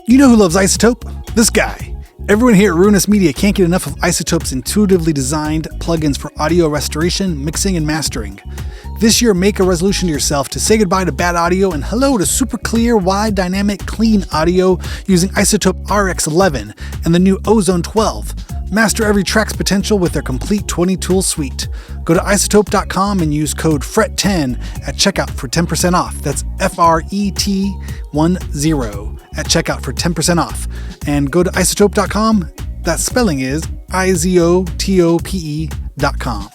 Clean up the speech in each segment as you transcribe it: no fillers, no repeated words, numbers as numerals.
You know who loves Izotope? This guy. Everyone here at Ruinous Media can't get enough of Izotope's intuitively designed plugins for audio restoration, mixing, and mastering. This year, make a resolution to yourself to say goodbye to bad audio and hello to super clear, wide, dynamic, clean audio using Izotope RX11 and the new Ozone 12. Master every track's potential with their complete 20-tool suite. Go to izotope.com and use code FRET10 at checkout for 10% off. That's FRET10 at checkout for 10% off. And go to izotope.com. That spelling is izotope.com.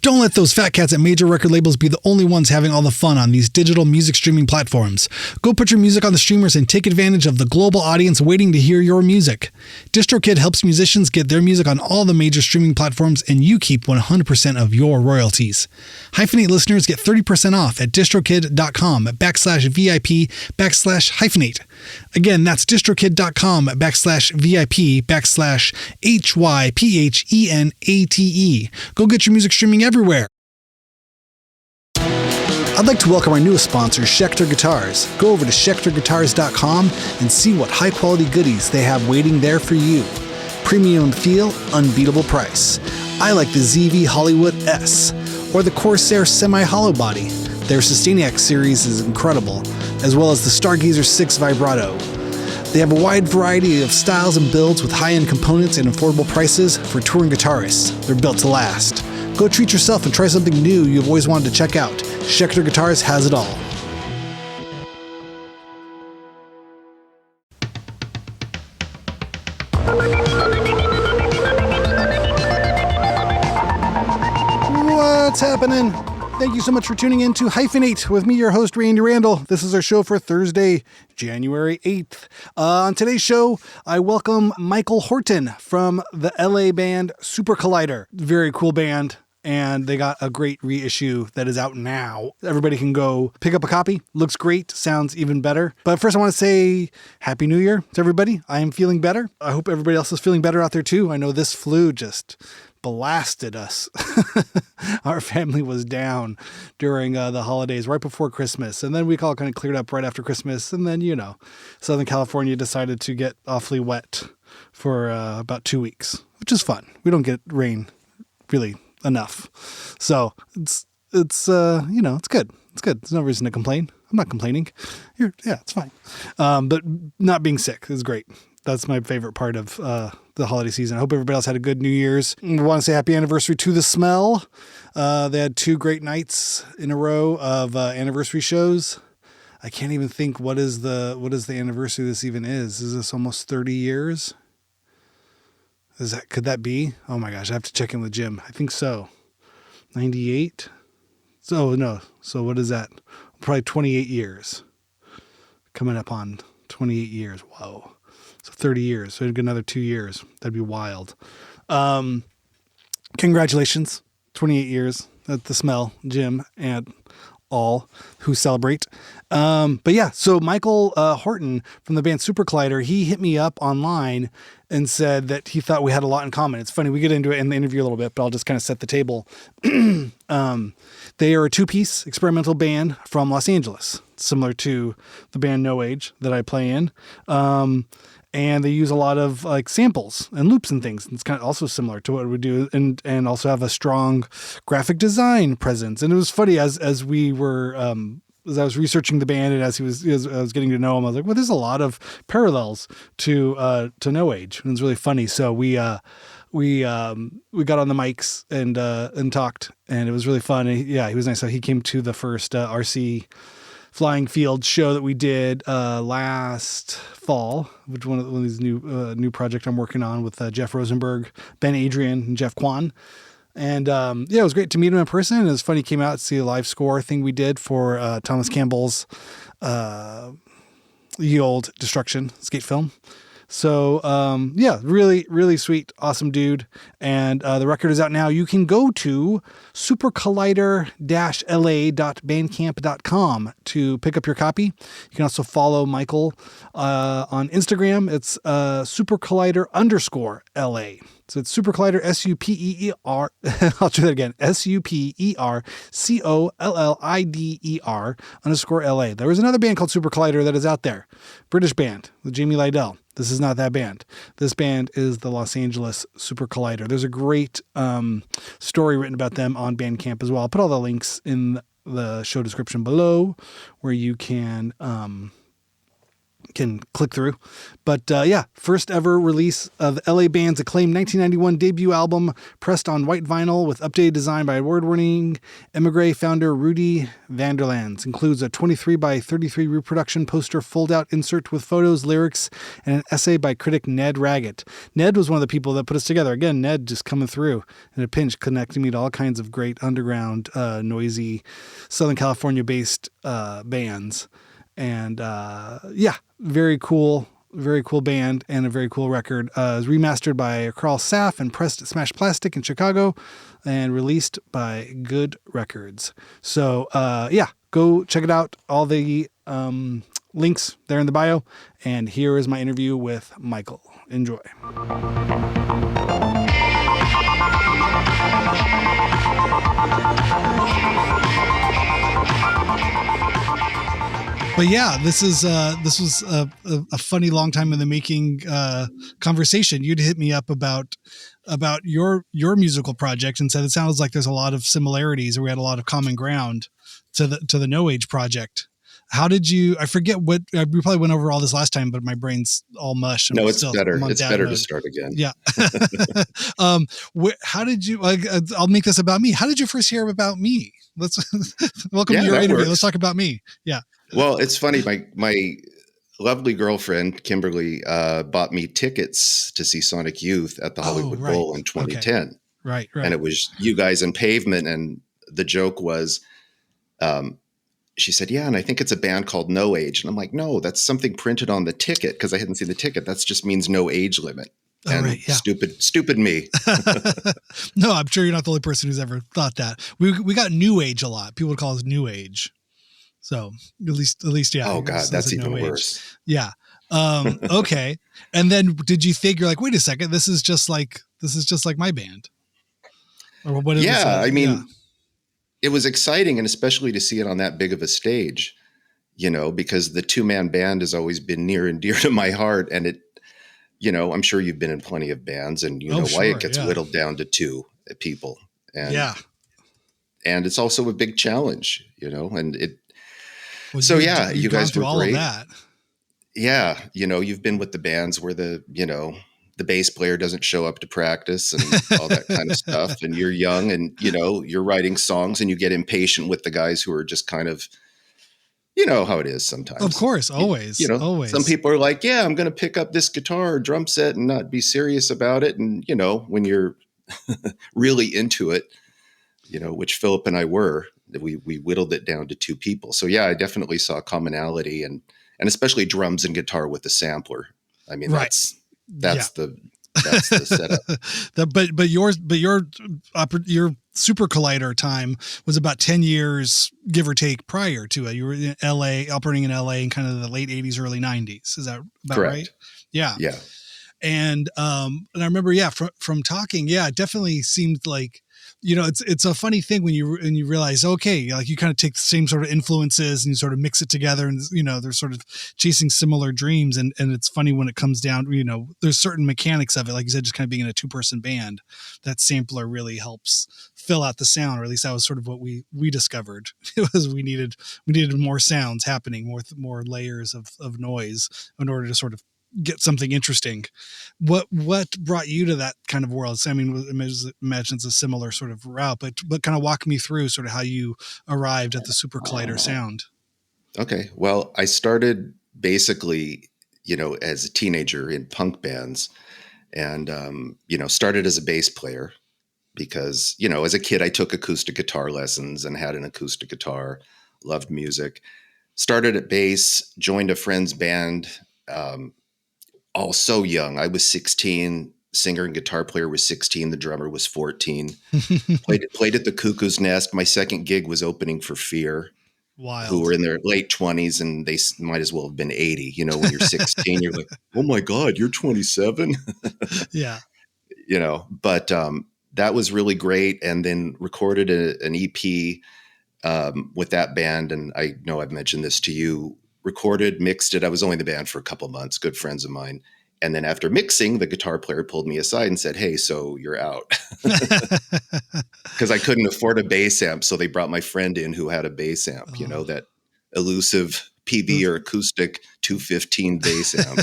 Don't let those fat cats at major record labels be the only ones having all the fun on these digital music streaming platforms. Go put your music on the streamers and take advantage of the global audience waiting to hear your music. Distrokid helps musicians get their music on all the major streaming platforms, and you keep 100% of your royalties. Hyphenate listeners get 30% off at distrokid.com/VIP/hyphenate. Again, that's distrokid.com/VIP/HYPHENATE. Go get your music streaming everywhere. I'd like to welcome our newest sponsor, Schecter Guitars. Go over to schecterguitars.com and see what high-quality goodies they have waiting there for you. Premium feel, unbeatable price. I like the ZV Hollywood S or the Corsair Semi-Hollow Body. Their Sustainiac series is incredible, as well as the Stargazer 6 Vibrato. They have a wide variety of styles and builds with high-end components and affordable prices for touring guitarists. They're built to last. Go treat yourself and try something new you've always wanted to check out. Schecter Guitars has it all. What's happening? Thank you so much for tuning in to Hyphenate with me, your host, Randy Randall. This is our show for Thursday, January 8th. On today's show, I welcome Michael Horton from the LA band Supercollider. Very cool band, and they got a great reissue that is out now. Everybody can go pick up a copy. Looks great, sounds even better. But first, I want to say Happy New Year to everybody. I am feeling better. I hope everybody else is feeling better out there too. I know this flu just blasted us. Our family was down during the holidays right before Christmas, and then we all kind of cleared up right after Christmas, and then Southern California decided to get awfully wet for about 2 weeks, which is fun. We don't get rain really enough, so it's good. It's good. There's no reason to complain. I'm not complaining. It's fine. But not being sick is great. That's my favorite part of the holiday season. I hope everybody else had a good New Year's. I want to say happy anniversary to The Smell. They had 2 great nights in a row of anniversary shows. I can't even think what is the anniversary this even is. Is this almost 30 years? Could that be? Oh my gosh, I have to check in with Jim. I think so. 98? So no. So what is that? Probably 28 years. Coming up on 28 years. Whoa. So 30 years. So we'd get another 2 years. That'd be wild. Congratulations. 28 years at The Smell, Jim, and all who celebrate. But yeah, so Michael Horton from the band Supercollider, he hit me up online and said that he thought we had a lot in common. It's funny, we get into it in the interview a little bit, but I'll just kind of set the table. They are a 2-piece experimental band from Los Angeles, similar to the band No Age that I play in. And they use a lot of like samples and loops and things. It's kind of also similar to what we do, and also have a strong graphic design presence. And it was funny as we were as I was researching the band and as I was getting to know him, I was like, well, there's a lot of parallels to No Age, and it's really funny. So we got on the mics and talked, and it was really fun. And he was nice. So he came to the first RC Flying Field show that we did last fall, which one of these new project I'm working on with Jeff Rosenberg, Ben Adrian, and Jeff Kwan. And it was great to meet him in person. It was funny. He came out to see a live score thing we did for Thomas Campbell's Ye Old Destruction skate film. So, really, really sweet, awesome dude. And the record is out now. You can go to supercollider-la.bandcamp.com to pick up your copy. You can also follow Michael on Instagram. It's supercollider_LA. So it's Supercollider, SUPER. I'll try that again. SUPERCOLLIDER_LA. There was another band called Supercollider that is out there. British band with Jamie Lydell. This is not that band. This band is the Los Angeles Supercollider. There's a great story written about them on Bandcamp as well. I'll put all the links in the show description below where you can click through. But first ever release of LA band's acclaimed 1991 debut album, pressed on white vinyl with updated design by award-winning Emigre founder Rudy Vanderlands. Includes a 23 by 33 reproduction poster fold-out insert with photos, lyrics, and an essay by critic Ned Raggett. Ned was one of the people that put us together. Again, Ned just coming through in a pinch, connecting me to all kinds of great underground, noisy, Southern California-based bands. And very cool band and a very cool record. It was remastered by Carl Saff and pressed at Smash Plastic in Chicago and released by Good Records. So go check it out. All the links there in the bio. And here is my interview with Michael. Enjoy. But yeah, this was a funny, long time in the making conversation. You'd hit me up about your musical project and said it sounds like there's a lot of similarities, or we had a lot of common ground to the No Age project. How did you? I forget what we probably went over all this last time, but my brain's all mush. No, it's better. It's better to start again. Yeah. How did you? I'll make this about me. How did you first hear about me? Let's welcome to your interview. Works. Let's talk about me. Yeah. Well, it's funny. My lovely girlfriend, Kimberly, bought me tickets to see Sonic Youth at the Hollywood Bowl in 2010. Okay. Right. And it was you guys in Pavement. And the joke was, she said, yeah, and I think it's a band called No Age. And I'm like, no, that's something printed on the ticket, because I hadn't seen the ticket. That just means no age limit. And stupid me. No, I'm sure you're not the only person who's ever thought that. We got New Age a lot. People would call us New Age. So at least, yeah. Oh God, that's even worse. Yeah. Okay. And then did you think, you're like, wait a second, this is just like my band? Or what? Yeah. It was exciting, and especially to see it on that big of a stage, because the 2-man band has always been near and dear to my heart. And it, I'm sure you've been in plenty of bands, and why it gets whittled down to 2 people. And, and it's also a big challenge, and it, you guys were all great. Of that. Yeah. You've been with the bands where the bass player doesn't show up to practice and all that kind of stuff. And you're young and, you're writing songs and you get impatient with the guys who are just kind of, how it is sometimes. Of course. Always. Always. Some people are like, yeah, I'm going to pick up this guitar or drum set and not be serious about it. And, when you're really into it, which Philip and I were, we whittled it down to 2 people. So yeah, I definitely saw commonality and especially drums and guitar with the sampler. I mean, that's the setup. But your Supercollider time was about 10 years, give or take, prior to it. You were in LA, operating in LA in kind of the late 80s, early 90s. Is that about correct? Right? Yeah. Yeah. And I remember, from talking, it definitely seemed like, it's a funny thing when you realize, okay, like you kind of take the same sort of influences and you sort of mix it together, and they're sort of chasing similar dreams. And it's funny when it comes down, there's certain mechanics of it, like you said, just kind of being in a 2-person band, that sampler really helps fill out the sound, or at least that was sort of what we discovered. It was we needed more sounds happening, more layers of noise in order to sort of get something interesting. What brought you to that kind of world? So, I mean, imagine it's a similar sort of route, but kind of walk me through sort of how you arrived at the Supercollider sound. Okay. Well, I started basically, as a teenager in punk bands, and, started as a bass player because, as a kid, I took acoustic guitar lessons and had an acoustic guitar, loved music, started at bass, joined a friend's band, all so young. I was 16. Singer and guitar player was 16. The drummer was 14. Played at the Cuckoo's Nest. My second gig was opening for Fear. Wild. Who were in their late 20s, and they might as well have been 80. When you're 16, you're like, oh my God, you're 27. Yeah. but that was really great. And then recorded an EP with that band. And I know I've mentioned this to you, recorded, mixed it. I was only in the band for a couple of months, good friends of mine. And then after mixing, the guitar player pulled me aside and said, "Hey, so you're out." Because I couldn't afford a bass amp. So they brought my friend in who had a bass amp, that elusive PV or acoustic 215 bass amp.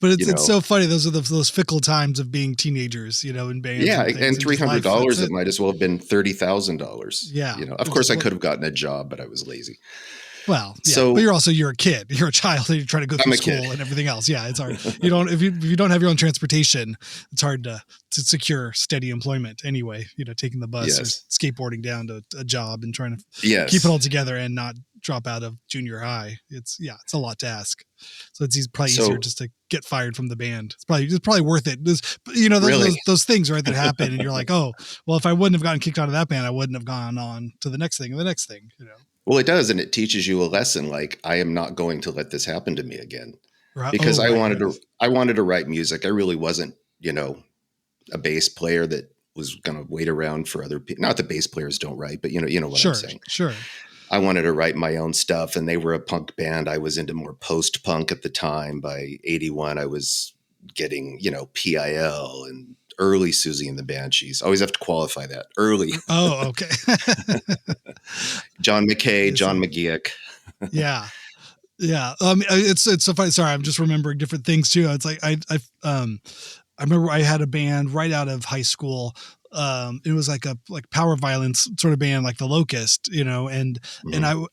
But it's so funny. Those are those fickle times of being teenagers, in bands. Yeah, and $300, it it might as well have been $30,000. Yeah. Of course I could have gotten a job, but I was lazy. Well, yeah, but you're a kid, you're a child, and you're trying to go through school and everything else. Yeah, it's hard. If you don't have your own transportation, it's hard to secure steady employment anyway, taking the bus or skateboarding down to a job and trying to keep it all together and not drop out of junior high. It's a lot to ask. So it's probably easier just to get fired from the band. It's probably worth it. Those things, right, that happen and you're like, oh, well, if I wouldn't have gotten kicked out of that band, I wouldn't have gone on to the next thing and the next thing, Well, it does. And it teaches you a lesson. Like, I am not going to let this happen to me again, because I wanted to write music. I really wasn't, a bass player that was going to wait around for other people. Not that bass players don't write, but you know what I'm saying? Sure. I wanted to write my own stuff, and they were a punk band. I was into more post-punk at the time. By 81, I was getting, PIL and early Susie and the Banshees. Always have to qualify that. Early. Oh, okay. John McKay, John McGeoch. Yeah. Yeah. It's so funny. Sorry, I'm just remembering different things too. It's like I remember I had a band right out of high school. It was like power violence sort of band, like the Locust, and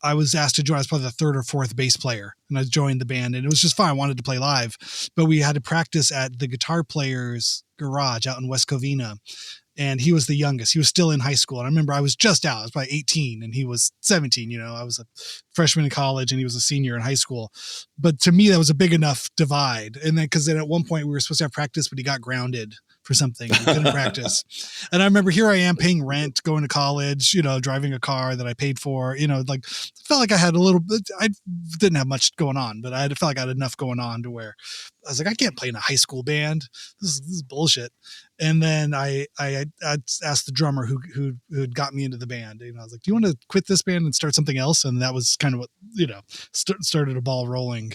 I was asked to join. I was probably the third or fourth bass player, and I joined the band, and it was just fun. I wanted to play live, but we had to practice at the guitar player's garage out in West Covina. And he was the youngest. He was still in high school. And I remember I was just out. I was probably 18 and he was 17. I was a freshman in college and he was a senior in high school. But to me, that was a big enough divide. And then, because then at one point we were supposed to have practice, but he got grounded for something. We couldn't practice. And I remember here I am paying rent, going to college, driving a car that I paid for, felt like I had a little bit, I didn't have much going on, but I felt like I had enough going on to where I was like, I can't play in a high school band. This is bullshit. And then I asked the drummer who had got me into the band, I was like, do you want to quit this band and start something else? And that was kind of what, started a ball rolling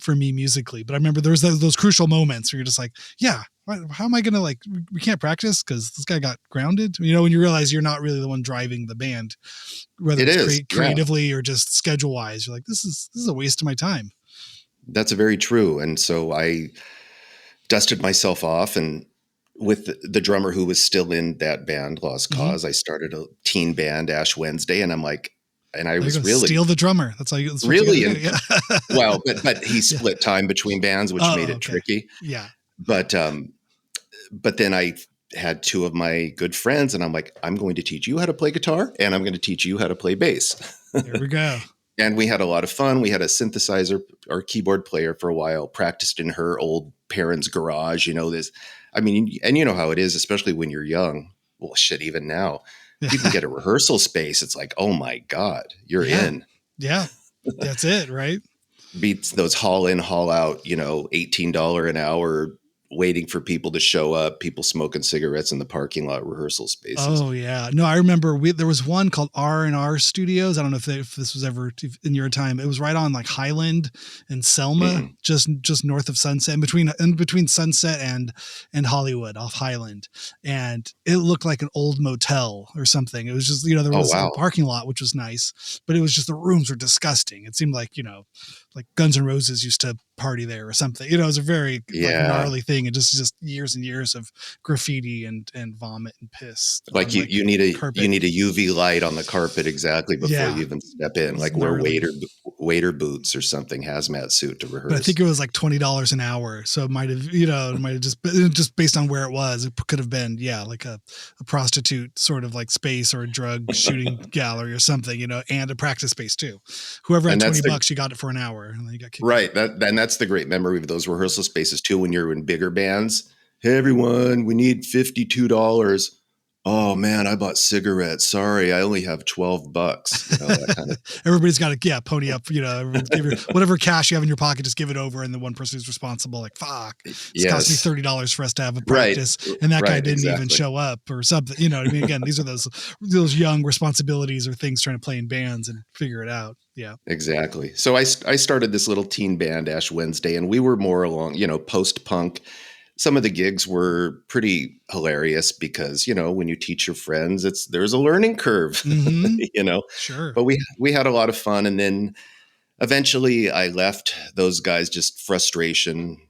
for me musically. But I remember there was those crucial moments where you're just like, yeah, how am I going to we can't practice because this guy got grounded, when you realize you're not really the one driving the band, whether it's creatively or just schedule wise, you're like, this is a waste of my time. That's very true. And so I dusted myself off, and with the drummer who was still in that band, Lost Cause, I started a teen band, Ash Wednesday, and I'm like, and I was really steal the drummer. That's how that's really, well, but he split time between bands, which made it tricky. Yeah. But then I had two of my good friends, and I'm like, I'm going to teach you how to play guitar, and I'm going to teach you how to play bass. There we go. And we had a lot of fun. We had a synthesizer, our keyboard player for a while, practiced in her old parents' garage. And you know how it is, especially when you're young. Well, shit, even now, you can get a rehearsal space. It's like, oh my God, you're in. Yeah, that's it, right? Beats those haul in, haul out, $18 an hour, waiting for people to show up, people smoking cigarettes in the parking lot rehearsal spaces. Oh yeah. No, I remember there was one called R&R Studios. I don't know if this was ever in your time. It was right on Highland and Selma, just north of Sunset, in between Sunset and Hollywood off Highland. And it looked like an old motel or something. It was just, there was a parking lot, which was nice, but it was just, the rooms were disgusting. It seemed like, like Guns N' Roses used to party there or something. It was a very gnarly thing, and just years and years of graffiti and vomit and piss. Like you need a UV light on the carpet exactly before you even step in. Like wear waiter boots or something, hazmat suit to rehearse. But I think it was like $20 an hour, so it might have just based on where it was. It could have been like a prostitute sort of like space or a drug shooting gallery or something, and a practice space too. Whoever had $20, you got it for an hour. And then you got kicked right. That's the great memory of those rehearsal spaces too. When you're in bigger bands, hey everyone, we need $52. Oh man, I bought cigarettes. Sorry, I only have $12. That kind of Everybody's got to, pony up, give your, whatever cash you have in your pocket, just give it over. And the one person who's responsible, like, fuck, it's cost me yes. $30 for us to have a Right. practice. And that guy Right, didn't even exactly. show up or something, you know what I mean? Again, these are those young responsibilities or things trying to play in bands and figure it out. Yeah. Exactly. So I started this little teen band, Ash Wednesday, and we were more along, post-punk. Some of the gigs were pretty hilarious because, when you teach your friends, there's a learning curve, Mm-hmm. you know. Sure. But we had a lot of fun, and then eventually I left those guys, just frustration,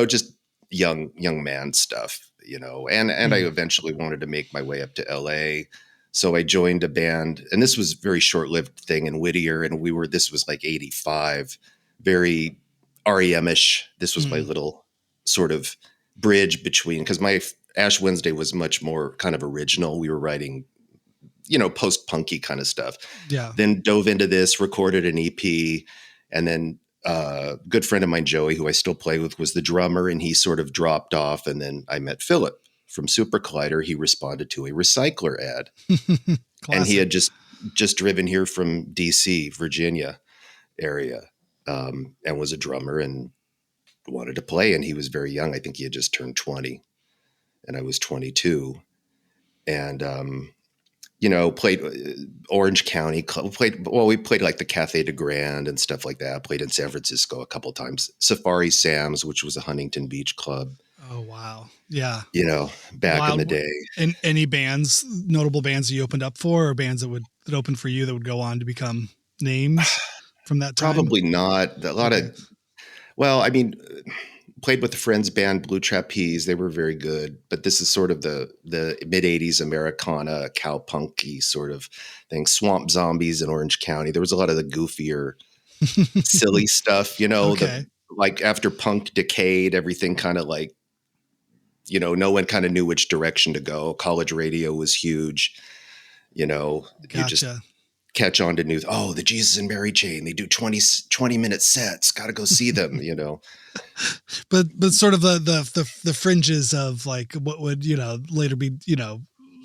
just young man stuff, and I eventually wanted to make my way up to LA. So I joined a band, and this was a very short-lived thing in Whittier, and this was like 85, very REM-ish. This was my little sort of bridge between, because my Ash Wednesday was much more kind of original. We were writing, post-punky kind of stuff. Yeah. Then dove into this, recorded an EP, and then a good friend of mine, Joey, who I still play with, was the drummer, and he sort of dropped off. And then I met Philip from Supercollider. He responded to a recycler ad, and he had just driven here from DC, Virginia area, and was a drummer and wanted to play. And he was very young. I think he had just turned 20, and I was 22. And played Orange County. We played like the Cafe de Grand and stuff like that. Played in San Francisco a couple times. Safari Sam's, which was a Huntington Beach club. Oh, wow. Yeah. Back in the day. And any notable bands that you opened up for, or bands that opened for you that would go on to become names from that time? Probably not. A lot of, played with a friend's band, Blue Trapeze. They were very good, but this is sort of the mid 80s Americana, cowpunky sort of thing. Swamp Zombies in Orange County. There was a lot of the goofier, silly stuff, Okay. like after punk decayed, everything kind of like, no one kind of knew which direction to go. College radio was huge. You just Gotcha. catch on to news. Oh, the Jesus and Mary chain. They do 20-minute sets. Got to go see them, But sort of the fringes of like what would, later be,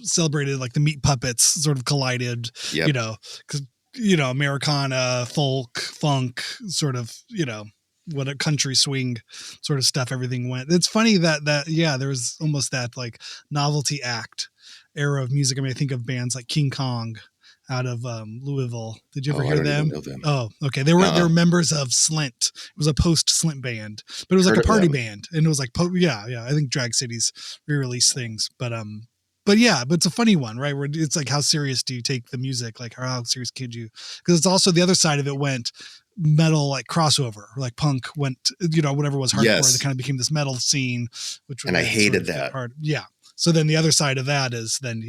celebrated, like the Meat Puppets sort of collided, Yep. cause, Americana, folk, funk, sort of, what a country swing sort of stuff, everything went. It's funny that there was almost that like novelty act era of music. I mean, I think of bands like King Kong out of Louisville. Did you ever hear I don't them? even know them. Oh, okay. They were members of Slint. It was a post Slint band, but it was like a party band, and it was like I think Drag City's re-released things, but it's a funny one, right? Where it's like, how serious do you take the music? Like, how serious could you? Because it's also the other side of it went metal, like crossover, like punk went, whatever was hardcore, Yes. that kind of became this metal scene, which and I hated that part. Yeah. So then the other side of that is then,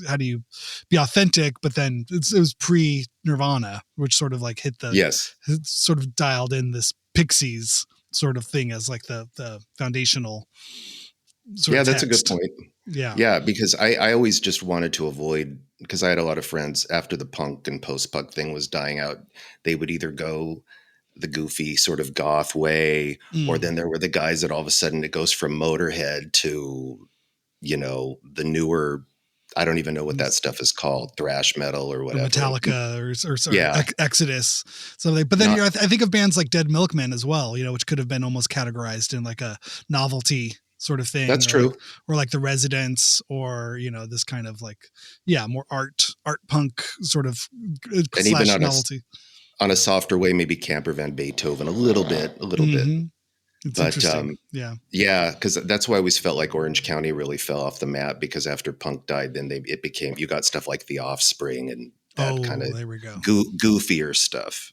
how do you be authentic? But then it was pre Nirvana, which sort of like hit sort of dialed in this Pixies sort of thing as like the foundational sort of that's text. a good point. Yeah. Because I always just wanted to avoid, because I had a lot of friends after the punk and post-punk thing was dying out, they would either go the goofy sort of goth way, or then there were the guys that all of a sudden it goes from Motorhead to, the newer, I don't even know what that stuff is called, thrash metal or whatever. Metallica or Exodus. But then I think of bands like Dead Milkmen as well, which could have been almost categorized in like a novelty sort of thing. That's true. Or like the Residents, or, this kind of like, more art punk sort of and slash even novelty. On a softer way, maybe Camper Van Beethoven, a little bit. It's interesting. Because that's why I always felt like Orange County really fell off the map, because after punk died, then it became, you got stuff like The Offspring and that kind of there we go. goofier stuff,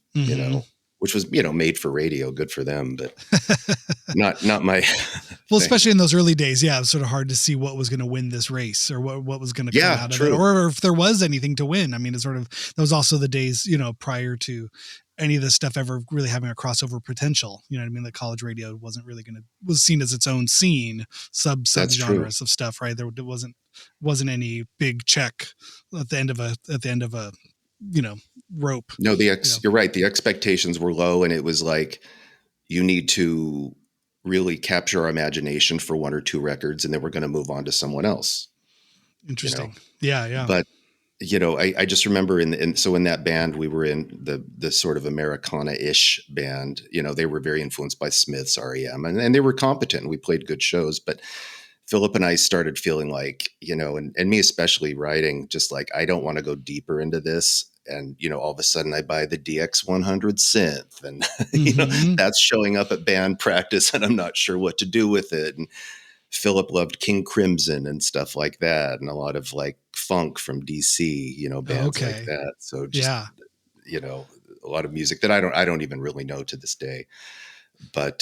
which was, made for radio, good for them, but not my well, especially in those early days. Yeah. It was sort of hard to see what was going to win this race, or what was going to come out of it, or if there was anything to win. I mean, that was also the days, prior to any of this stuff ever really having a crossover potential. You know what I mean? The college radio wasn't really was seen as its own scene, sub genres of stuff, right? There wasn't any big check at the end of a rope. No, you're right. The expectations were low, and it was like, you need to really capture our imagination for one or two records, and then we're going to move on to someone else. Interesting. Yeah. Yeah. But I just remember so in that band, we were in the sort of Americana-ish band. They were very influenced by Smiths, REM, and they were competent. And we played good shows, but Philip and I started feeling like, and me especially, writing, just like, I don't want to go deeper into this. And, all of a sudden I buy the DX100 synth and, Mm-hmm. that's showing up at band practice and I'm not sure what to do with it. And Philip loved King Crimson and stuff like that. And a lot of like funk from DC, bands like Okay. that. So just, Yeah. a lot of music that I don't even really know to this day. But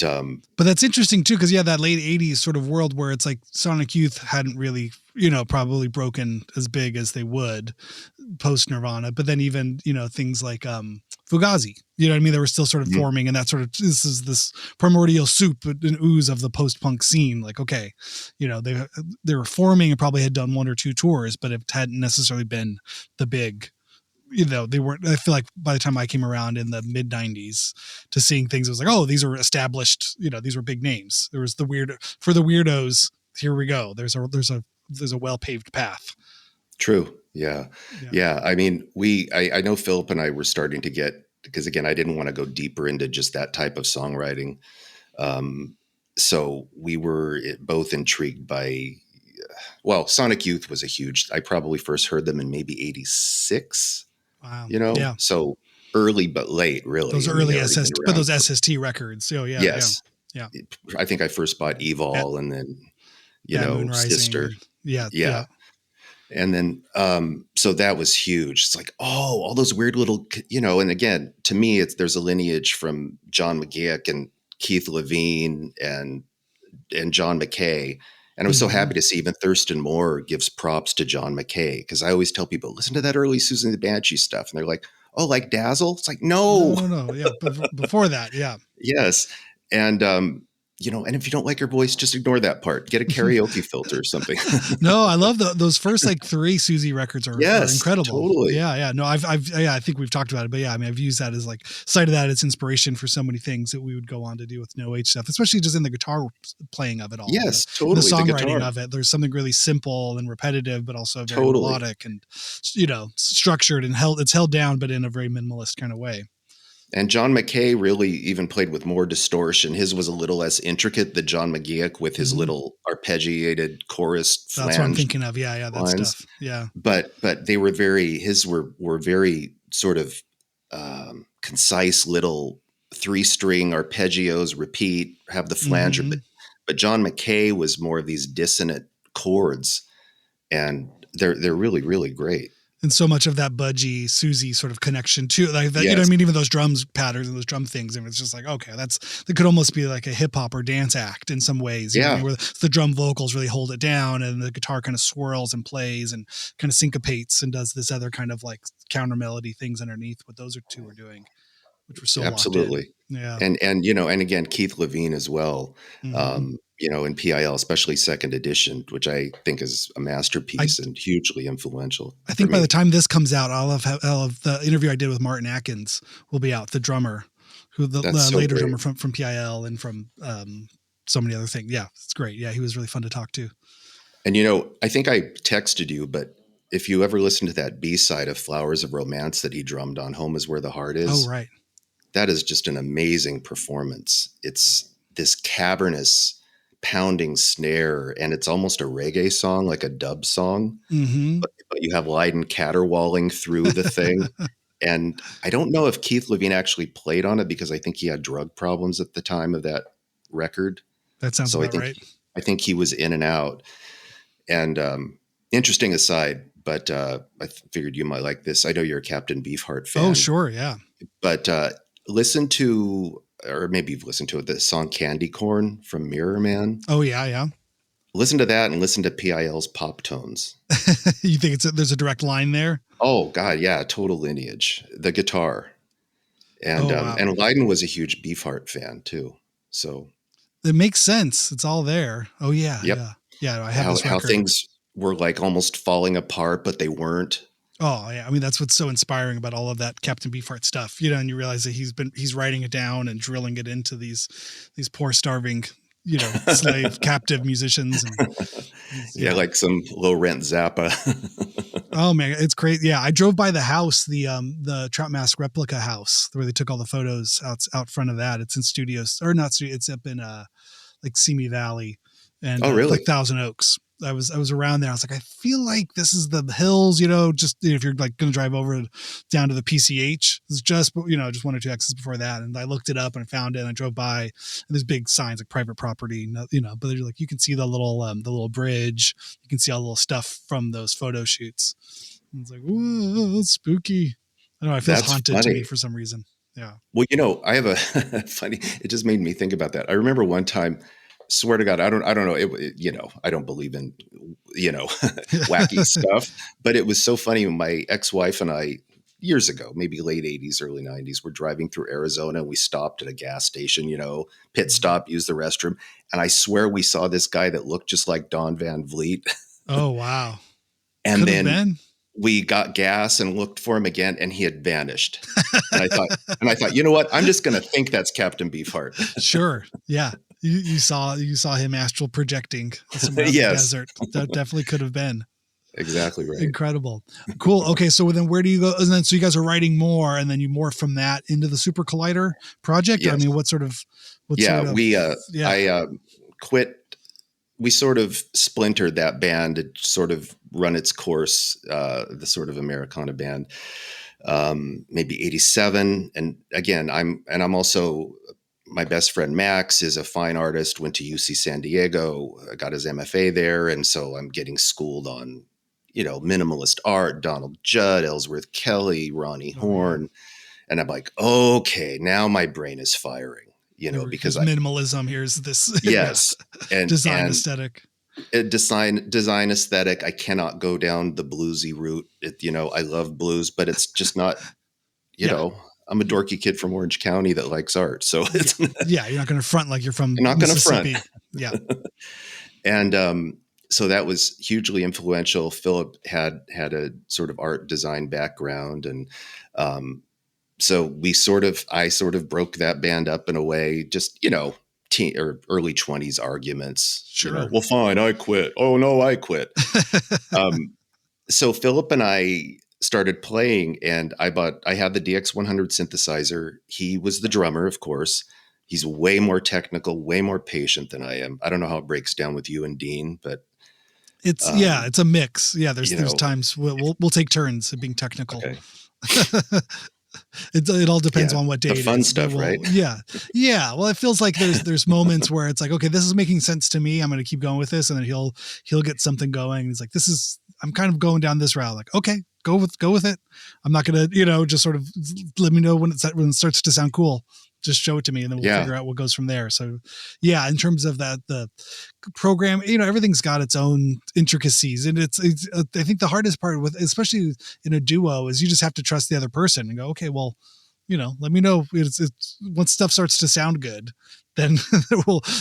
that's interesting too, because that late 80s sort of world where it's like Sonic Youth hadn't really, probably broken as big as they would post Nirvana, but then even, things like Fugazi, you know what I mean? They were still sort of forming, and that sort of, this is this primordial soup and ooze of the post-punk scene. Like, okay, they were forming and probably had done one or two tours, but it hadn't necessarily been the big, they weren't, I feel like by the time I came around in the mid 90s to seeing things, it was like, oh, these are established, these were big names. There was for the weirdos, here we go. There's a well-paved path. True. Yeah. I mean, I know Philip and I were starting to get, because again, I didn't want to go deeper into just that type of songwriting. So we were both intrigued by, Sonic Youth was I probably first heard them in maybe 86. Wow. So early but late, really. Those early SST, but those SST records. Oh yeah. Yes. Yeah. I think I first bought Evol and then, Sister. Yeah. And then, so that was huge. It's like, oh, all those weird little, and again, to me, there's a lineage from John McGeoch and Keith Levine and John McKay. And I was so happy to see even Thurston Moore gives props to John McKay, because I always tell people, listen to that early Susan the Banshee stuff. And they're like, oh, like Dazzle? It's like, no. Yeah. Before that. Yeah. Yes. And, and if you don't like her voice, just ignore that part. Get a karaoke filter or something. No, I love those first like 3 Susie records are incredible. Totally. Yeah. No, I think we've talked about it, but yeah, I mean, I've used that as like cited that as inspiration for so many things that we would go on to do with No H stuff, especially just in the guitar playing of it all. Yes, totally. The songwriting of it. There's something really simple and repetitive, but also very melodic and, structured and it's held down, but in a very minimalist kind of way. And John McKay really even played with more distortion. His was a little less intricate than John McGeoch with his little arpeggiated chorus. That's what I'm thinking of. Yeah, that lines. Stuff. Yeah. But they were his were very sort of concise little 3-string arpeggios, repeat, have the flanger. But John McKay was more of these dissonant chords, and they're really, really great. And so much of that Budgie Susie sort of connection too, like that, I mean, even those drums patterns and those drum things, and it's just like, okay, that could almost be like a hip hop or dance act in some ways, where the drum vocals really hold it down and the guitar kind of swirls and plays and kind of syncopates and does this other kind of like counter melody things underneath. What those two are doing, which were so absolutely, yeah, and again, Keith Levine as well. In PIL, especially second edition, which I think is a masterpiece and hugely influential. I think by the time this comes out, I'll have the interview I did with Martin Atkins will be out, the drummer, who the later drummer from PIL and from so many other things. Yeah, it's great. Yeah, he was really fun to talk to. And, I think I texted you, but if you ever listen to that B-side of Flowers of Romance that he drummed on, Home is Where the Heart Is. Oh, right. That is just an amazing performance. It's this cavernous pounding snare, and it's almost a reggae song, like a dub song, but you have Lydon caterwauling through the thing. And I don't know if Keith Levine actually played on it, because I think he had drug problems at the time of that record. That sounds about right. I think he was in and out. And interesting aside, but I figured you might like this. I know you're a Captain Beefheart fan. Oh, sure, yeah. But listen to, or maybe you've listened to it, the song Candy Corn from Mirror Man. Oh, yeah. Listen to that and listen to PIL's Pop Tones. You think there's a direct line there? Oh, God, yeah, total lineage. The guitar. And wow. And Lydon was a huge Beefheart fan, too. So it makes sense. It's all there. Oh, yeah. Yep. Yeah, I have this record. How things were like almost falling apart, but they weren't. Oh yeah, I mean that's what's so inspiring about all of that Captain Beefheart stuff, and you realize that he's writing it down and drilling it into these poor starving slave captive musicians. And yeah, like some low rent Zappa. Oh man, it's great. Yeah, I drove by the house, the Trout Mask replica house where they took all the photos out front of that. It's in studios, or not studio. It's up in like Simi Valley and Oh, really? like Thousand Oaks. I was around there. I was like, I feel like this is the hills, just if you're like going to drive over down to the PCH, it's just 1 or 2 exits before that. And I looked it up and I found it and I drove by, and there's big signs like private property, but they're like, you can see the little bridge. You can see all the little stuff from those photo shoots. And it's like, whoa, spooky. I don't know. It feels haunted to me for some reason. Yeah. Well, I have a funny, it just made me think about that. I remember one time, swear to God, I don't know. I don't believe in, wacky stuff, but it was so funny. My ex-wife and I, years ago, maybe late 80s, early 90s, we're driving through Arizona and we stopped at a gas station, pit stop, use the restroom. And I swear we saw this guy that looked just like Don Van Vliet. Oh, wow. And then we got gas and looked for him again, and he had vanished. And I thought, you know what? I'm just going to think that's Captain Beefheart. Sure. Yeah. You saw him astral projecting somewhere in the desert. That definitely could have been. Exactly right. Incredible. Cool. Okay. So then where do you go? And then, so you guys are writing more, and then you morph from that into the Supercollider project? Yes. I mean, I quit. We sort of splintered that band. It sort of run its course, the sort of Americana band, maybe 87. And again, I'm also, my best friend Max is a fine artist, went to UC San Diego, got his MFA there. And so I'm getting schooled on, minimalist art, Donald Judd, Ellsworth Kelly, Ronnie Horn. And I'm like, okay, now my brain is firing, because minimalism, here's this. Yes. And design aesthetic. Design aesthetic. I cannot go down the bluesy route. I love blues, but it's just not, I'm a dorky kid from Orange County that likes art. So it's you're not going to front like you're from not going to front. Yeah. And so that was hugely influential. Philip had a sort of art design background. And so I sort of broke that band up in a way, just, teen or early 20s arguments. Sure. Well, fine, I quit. Oh no, I quit. So Philip and I started playing, and I had the DX100 synthesizer. He was the drummer, of course. He's way more technical, way more patient than I am. I don't know how it breaks down with you and Dean, but it's a mix. Yeah. There's times we'll take turns at being technical. Okay. It all depends on what day. The fun stuff, right? Yeah. Yeah. Well, it feels like there's moments where it's like, okay, this is making sense to me. I'm going to keep going with this. And then he'll get something going. He's like, I'm kind of going down this route. Like, okay, go with it. I'm not going to, just sort of let me know when it starts to sound cool. Just show it to me, and then we'll figure out what goes from there. So yeah, in terms of that, the program, everything's got its own intricacies, and it's I think the hardest part with, especially in a duo, is you just have to trust the other person and go, okay, well, let me know it's once stuff starts to sound good, then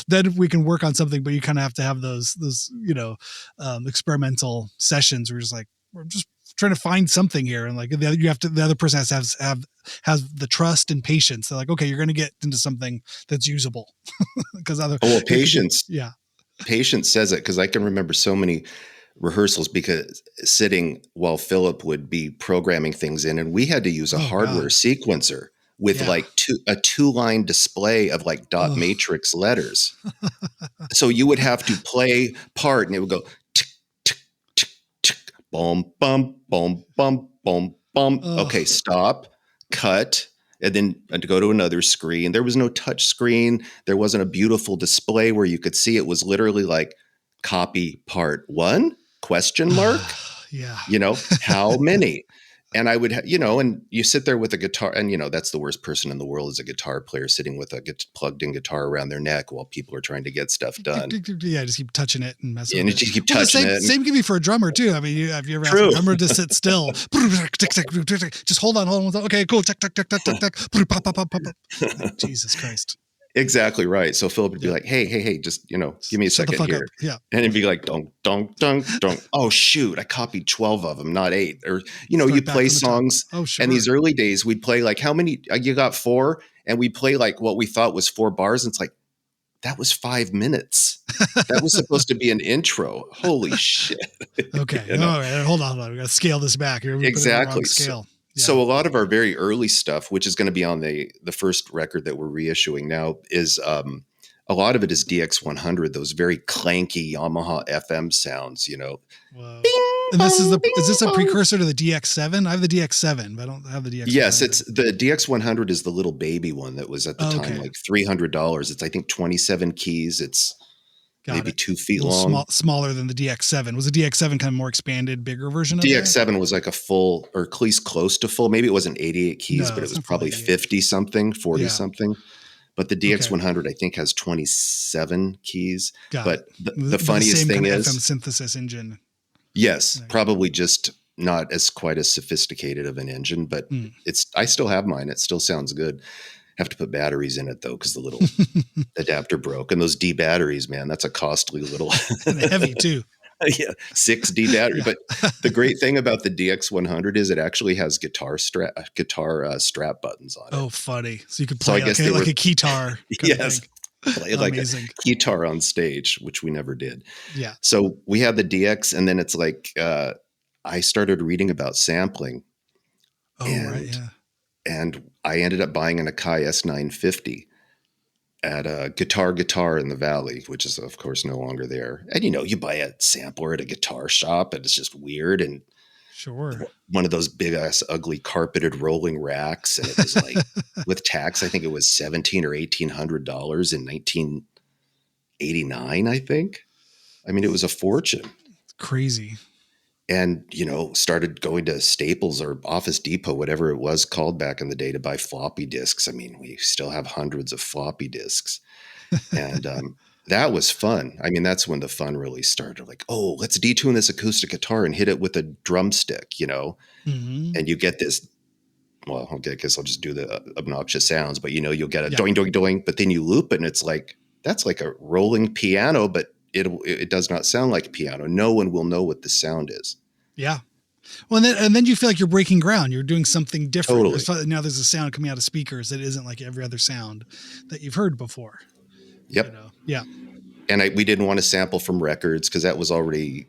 then we can work on something. But you kind of have to have those experimental sessions where you're just like, we're just trying to find something here, and like the other person has the trust and patience. They're like, okay, you're going to get into something that's usable. Because patience. Yeah. Patience says it, because I can remember so many rehearsals because sitting while Philip would be programming things in, and we had to use a hardware sequencer with like a 2-line display of like dot matrix letters. So you would have to play part, and it would go tick, tick, tick, tick, boom, bum, boom, bum, boom, bum. Okay, stop. Cut, and then to go to another screen. There was no touch screen. There wasn't a beautiful display where you could see. It was literally like copy part 1 ? Yeah. How many? And I would, and you sit there with a guitar, and that's the worst person in the world is a guitar player sitting with a plugged in guitar around their neck while people are trying to get stuff done. Yeah, just keep touching it and messing with it. Just keep touching it. Same can be for a drummer too. I mean, have you ever asked a drummer to sit still? Just hold on. Okay, cool. Jesus Christ. Exactly right. So Philip would be like, hey, just, give me a second here. Yeah. And it'd be like, dong, dong, dong, dong. Oh, shoot. I copied 12 of them, not 8. Or, you play songs. Oh, sure. And these early days, we'd play like, how many? You got 4? And we'd play like what we thought was 4 bars. And it's like, that was 5 minutes. That was supposed to be an intro. Holy shit. Okay. You know? All right. Hold on. We got to scale this back. You're putting it in the wrong Exactly. scale. So a lot of our very early stuff, which is going to be on the first record that we're reissuing now, is a lot of it is DX100, those very clanky Yamaha FM sounds, you know. Whoa. Bing, And this bong, is this a bong. precursor to the DX7? I have the DX7, but I don't have the DX100. Yes, it's the DX100 is the little baby one that was at the time like $300. It's I think 27 keys. It's maybe 2 feet long. Smaller than the DX7. Was the DX7 kind of more expanded, bigger version of DX7 was like a full, or at least close to full. Maybe it wasn't 88 keys, but it was probably 50 something, 40 something. But the DX100, I think, has 27 keys. But the funniest thing is FM synthesis engine. Yes, probably just not as quite as sophisticated of an engine, but I still have mine. It still sounds good. Have to put batteries in it though, because the little adapter broke. And those D batteries, man, that's a costly little and heavy too. Yeah, 6D battery. Yeah. But the great thing about the DX100 is it actually has guitar strap buttons on it. Oh, funny! So you could play like a guitar. Yes, play like a guitar on stage, which we never did. Yeah. So we had the DX, and then it's like I started reading about sampling. Oh, right, yeah. And I ended up buying an Akai S950 at a Guitar in the Valley, which is, of course, no longer there. And, you buy a sampler at a guitar shop, and it's just weird. And sure, one of those big-ass, ugly, carpeted rolling racks. And it was like, with tax, I think it was $1,700 or $1,800 in 1989, I think. I mean, it was a fortune. It's crazy. And, started going to Staples or Office Depot, whatever it was called back in the day, to buy floppy disks. I mean, we still have hundreds of floppy disks. And that was fun. I mean, that's when the fun really started. Like, oh, let's detune this acoustic guitar and hit it with a drumstick, Mm-hmm. And you get this, well, okay, I guess I'll just do the obnoxious sounds, but, you'll get a doing, doing, doing, but then you loop it and it's like, that's like a rolling piano, but it does not sound like piano. No one will know what the sound is. Yeah. Well, and then you feel like you're breaking ground. You're doing something different. Totally. Now there's a sound coming out of speakers that isn't like every other sound that you've heard before. Yep. Yeah. And we didn't want to sample from records because that was already,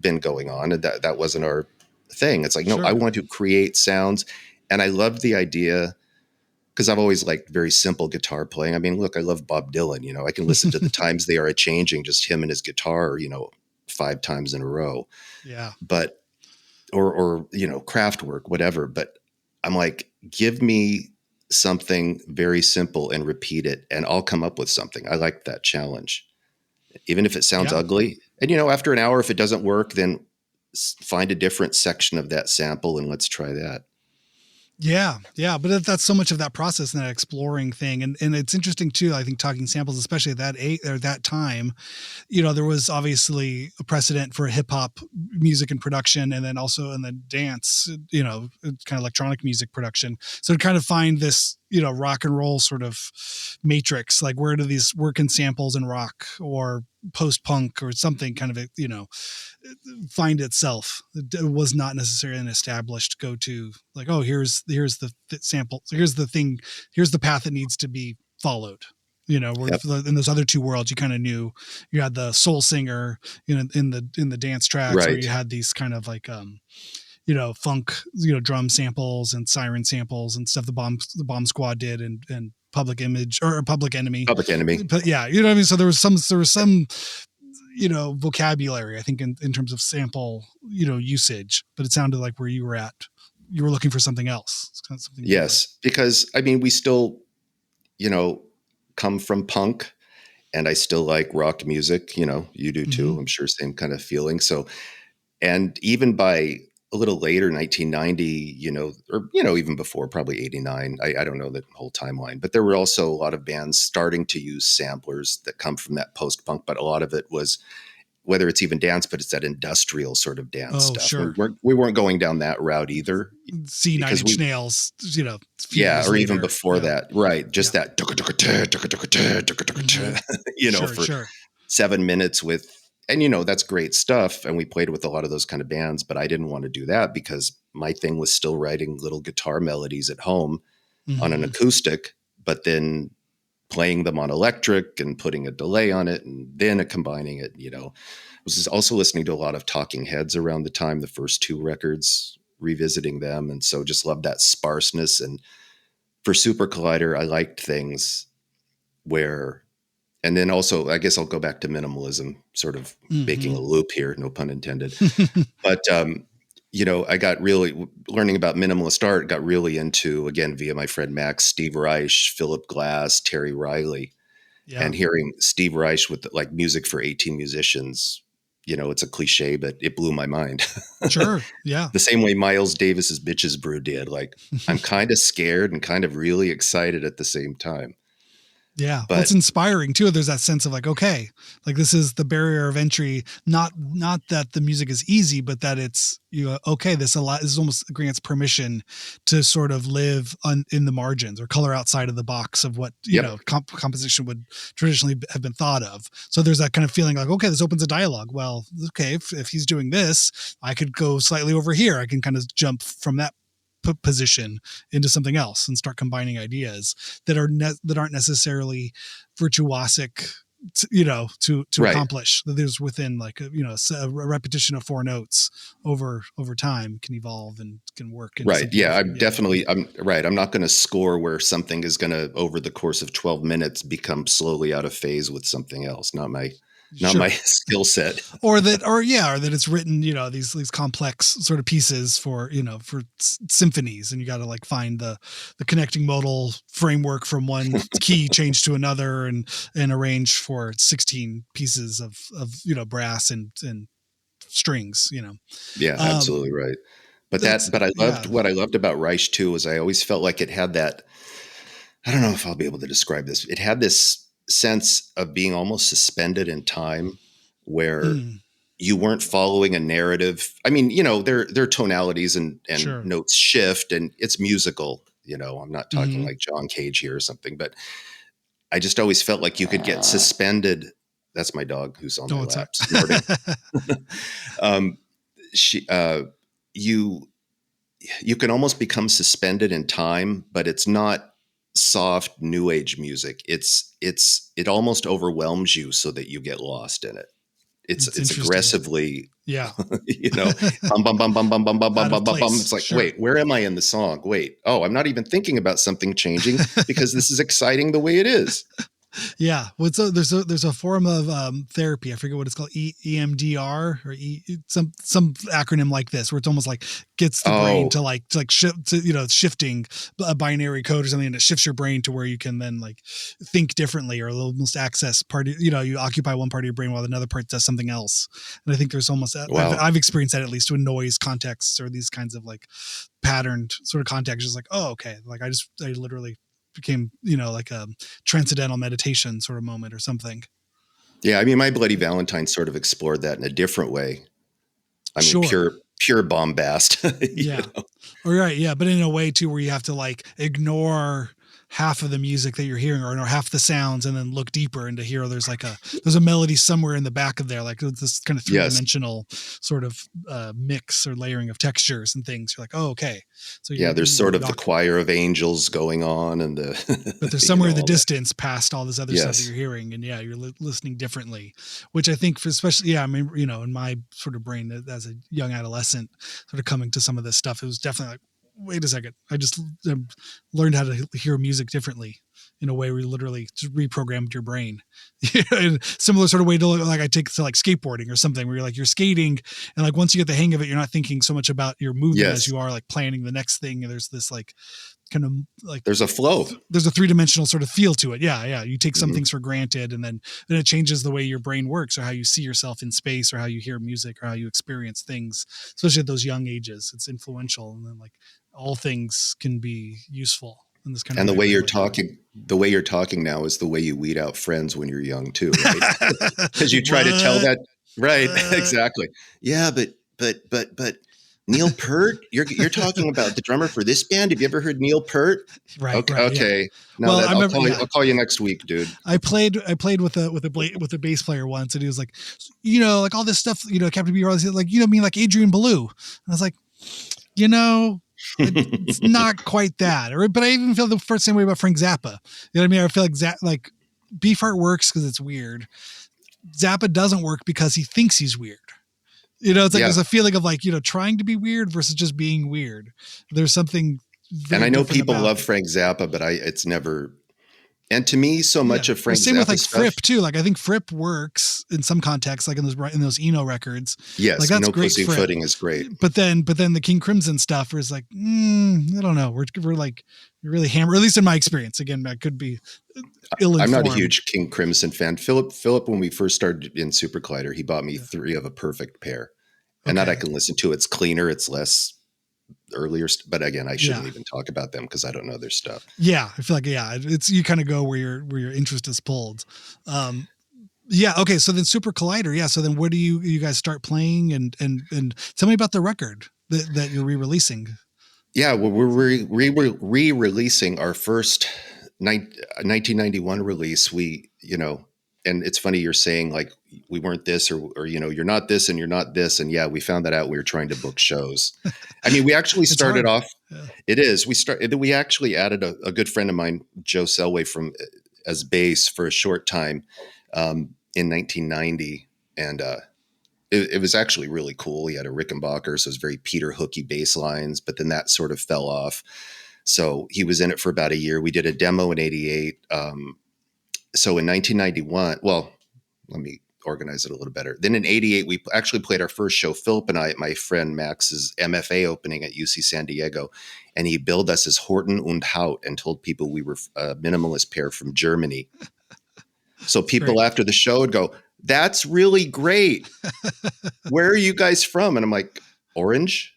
been going on. And that wasn't our thing. It's like, no, I want to create sounds. And I loved the idea because I've always liked very simple guitar playing. I mean, look, I love Bob Dylan. I can listen to The Times They Are A-Changing, just him and his guitar, 5 times in a row. Yeah. But, or Kraftwerk, whatever. But I'm like, give me something very simple and repeat it, and I'll come up with something. I like that challenge, even if it sounds ugly. And, after an hour, if it doesn't work, then find a different section of that sample and let's try that. Yeah. Yeah. But that's so much of that process and that exploring thing. And it's interesting too, I think, talking samples, especially at that time, there was obviously a precedent for hip hop music and production. And then also in the dance, kind of electronic music production. So to kind of find this, rock and roll sort of matrix, like where do these work in samples in rock or post-punk or something kind of, find itself. It was not necessarily an established go-to, like, oh, here's the sample. So here's the thing. Here's the path that needs to be followed. Where in those other two worlds, you kind of knew you had the soul singer, in the dance tracks, right, or you had these kind of like, funk, drum samples and siren samples and stuff. The Bomb Squad did, and Public Image or Public Enemy. But yeah, what I mean? So there was some vocabulary, I think, in terms of sample, usage, but it sounded like where you were at, you were looking for something else. It's kind of something yes, different. Because I mean, we still, come from punk, and I still like rock music, you do too. Mm-hmm. I'm sure same kind of feeling. So, and even by a little later, 1990, or, even before, probably 89. I don't know the whole timeline, but there were also a lot of bands starting to use samplers that come from that post-punk, but a lot of it was, whether it's even dance, but it's that industrial sort of dance stuff. Sure. We weren't going down that route either. See Nine Inch Nails, yeah, or even before that. Right. Just that, for 7 minutes with, and that's great stuff. And we played with a lot of those kind of bands, but I didn't want to do that because my thing was still writing little guitar melodies at home on an acoustic, but then playing them on electric and putting a delay on it and then combining it, I was also listening to a lot of Talking Heads around the time, the first two records, revisiting them. And so just loved that sparseness. And for Supercollider, I liked things where, and then also, I guess I'll go back to minimalism, sort of making a loop here, no pun intended. But, I got really learning about minimalist art, got really into, again, via my friend Max, Steve Reich, Philip Glass, Terry Riley, and hearing Steve Reich with like music for 18 musicians. It's a cliche, but it blew my mind. Sure. Yeah. The same way Miles Davis's Bitches Brew did. Like, I'm kind of scared and kind of really excited at the same time. Yeah. But it's inspiring too. There's that sense of like, okay, like this is the barrier of entry, not that the music is easy, but that it's, okay, this almost grants permission to sort of live in the margins or color outside of the box of what, composition would traditionally have been thought of. So there's that kind of feeling like, okay, this opens a dialogue. Well, okay, if he's doing this, I could go slightly over here. I can kind of jump from that position into something else and start combining ideas that aren't necessarily virtuosic, to accomplish. That there's within like a repetition of four notes over time can evolve and can work. Right. Yeah. I'm right. I'm not going to score where something is going to, over the course of 12 minutes, become slowly out of phase with something else. Not my skill set, or that it's written, these complex sort of pieces for symphonies, and you got to like find the connecting modal framework from one key change to another and arrange for 16 pieces of brass and strings, Yeah, absolutely right. But I loved what I loved about Reich too, was I always felt like it had that, I don't know if I'll be able to describe this. It had this sense of being almost suspended in time, where you weren't following a narrative. I mean, their tonalities and sure, notes shift, and it's musical. I'm not talking like John Cage here or something, but I just always felt like you could get suspended. That's my dog who's on my lap snorting. You can almost become suspended in time, but it's not soft new age music. It almost overwhelms you so that you get lost in it. It's aggressively, bum, bum, bum, bum, bum, bum, bum, bum, bum, bum. It's like, wait, where am I in the song? Wait, I'm not even thinking about something changing because this is exciting the way it is. Yeah. There's a form of therapy. I forget what it's called, EMDR or some acronym like this, where it's almost like gets the brain to shifting a binary code or something, and it shifts your brain to where you can then like think differently, or almost access part. You occupy one part of your brain while another part does something else. And I think there's almost I've experienced that, at least with noise contexts or these kinds of like patterned sort of contexts. Just like, oh, okay, like I literally became, like a transcendental meditation sort of moment or something. Yeah. I mean, My Bloody Valentine sort of explored that in a different way. I mean, pure bombast. Yeah. Right. Yeah. But in a way too, where you have to like ignore half of the music that you're hearing, or half the sounds, and then look deeper and to hear there's a melody somewhere in the back of there, like this kind of three-dimensional sort of mix or layering of textures and things. You're like, oh, okay. So there's sort of the choir of angels going on, and but there's somewhere in the distance past all this other stuff that you're hearing, and you're listening differently, which I think especially in my sort of brain as a young adolescent, sort of coming to some of this stuff, it was definitely like, wait a second, I just learned how to hear music differently in a way where you literally just reprogrammed your brain. Similar sort of way to like I take to like skateboarding or something, where you're skating, and like once you get the hang of it, you're not thinking so much about your movement as you are like planning the next thing. And there's this like kind of like there's a flow. There's a three-dimensional sort of feel to it. Yeah. You take some things for granted, and then it changes the way your brain works, or how you see yourself in space, or how you hear music, or how you experience things, especially at those young ages. It's influential. And then like all things can be useful in this kind of. And the way you're talking now is the way you weed out friends when you're young too, right? Because you try to tell that, right? Exactly. Yeah, but Neil Peart, you're talking about the drummer for this band. Have you ever heard Neil Peart? Right. Okay. Yeah. No, I'll call you next week, dude. I played with a bass player once, and he was like, like all this stuff, Captain B. Riley, like, mean like Adrian Belew. And I was like, It's not quite that. But I even feel the first same way about Frank Zappa. You know what I mean? I feel like Beefheart works because it's weird. Zappa doesn't work because he thinks he's weird. You know, it's like there's a feeling of like, you know, trying to be weird versus just being weird. There's something very and I know different people about love it. Frank Zappa, but it's never. And to me, so much of Frank same Zappa with like stuff, Fripp too. Like I think Fripp works in some contexts, like in those Eno records. yes, like that's no great. Pussy Fripp. Footing is great. But then the King Crimson stuff is like, I don't know. We're like really hammered, at least in my experience. Again, that could be ill-informed. I'm not a huge King Crimson fan. Philip, when we first started in Supercollider, he bought me 3 of a perfect pair, and that I can listen to. It's cleaner, it's less earlier, but again, I shouldn't even talk about them because I don't know their stuff. Yeah, I feel like it's you kind of go where your interest is pulled. Okay. So then Supercollider. Yeah. So then where do you guys start playing and tell me about the record that you're re-releasing? Yeah, well, we're re-releasing our first 1991 release. We, you know, and it's funny you're saying like we weren't this or you know, you're not this and you're not this. And yeah, we found that out. We were trying to book shows. I mean, we actually started off. Yeah. It is. We actually added a good friend of mine, Joe Selway, as bass for a short time in 1990, and it was actually really cool. He had a Rickenbacker, so it was very Peter Hooky bass lines, but then that sort of fell off. So he was in it for about a year. We did a demo in 88. So in 1991, well, let me organize it a little better. Then in 88, we actually played our first show, Philip and I, at my friend Max's MFA opening at UC San Diego. And he billed us as Horton und Haut and told people we were a minimalist pair from Germany. So people after the show would go, "That's really great. Where are you guys from?" And I'm like, "Orange."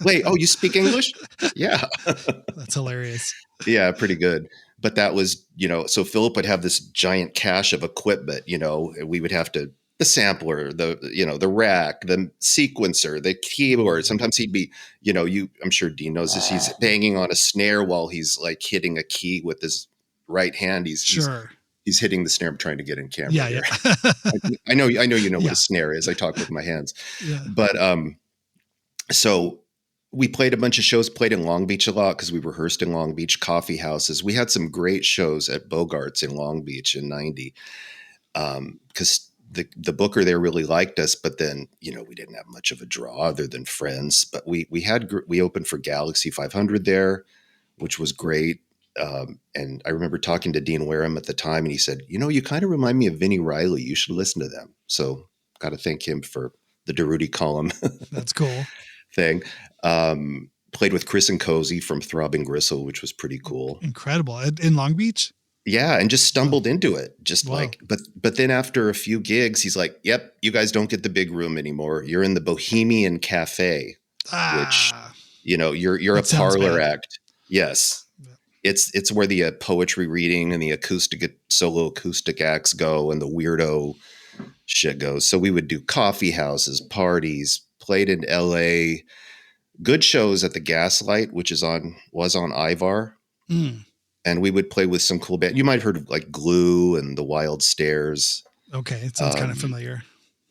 Wait, oh, you speak English? Yeah. That's hilarious. Yeah, pretty good. But that was, you know, so Philip would have this giant cache of equipment, you know, and we would have to, the sampler, the rack, the sequencer, the keyboard. Sometimes he'd be, you know, I'm sure Dean knows this. He's banging on a snare while he's like hitting a key with his right hand. He's hitting the snare. I'm trying to get in camera. Yeah. I know you know what a snare is. I talk with my hands. Yeah. But so we played a bunch of shows, played in Long Beach a lot because we rehearsed in Long Beach, coffee houses. We had some great shows at Bogart's in Long Beach in 90 because the booker there really liked us. But then, you know, we didn't have much of a draw other than friends. But we opened for Galaxy 500 there, which was great. And I remember talking to Dean Wareham at the time, and he said, "You know, you kind of remind me of Vinnie Riley. You should listen to them." So got to thank him for the Deruti column. That's cool. Thing. Played with Chris and Cozy from Throbbing Gristle, which was pretty cool. Incredible. In Long Beach? Yeah, and just stumbled into it. But then after a few gigs, he's like, "Yep, you guys don't get the big room anymore. You're in the Bohemian Cafe," which, you know, you're a parlor act. Yes. Yeah. It's where the poetry reading and the solo acoustic acts go and the weirdo shit goes. So we would do coffee houses, parties, played in LA, good shows at the Gaslight, which was on Ivar. And we would play with some cool band. You might have heard of like Glue and the Wild Stairs. Okay. It sounds kind of familiar.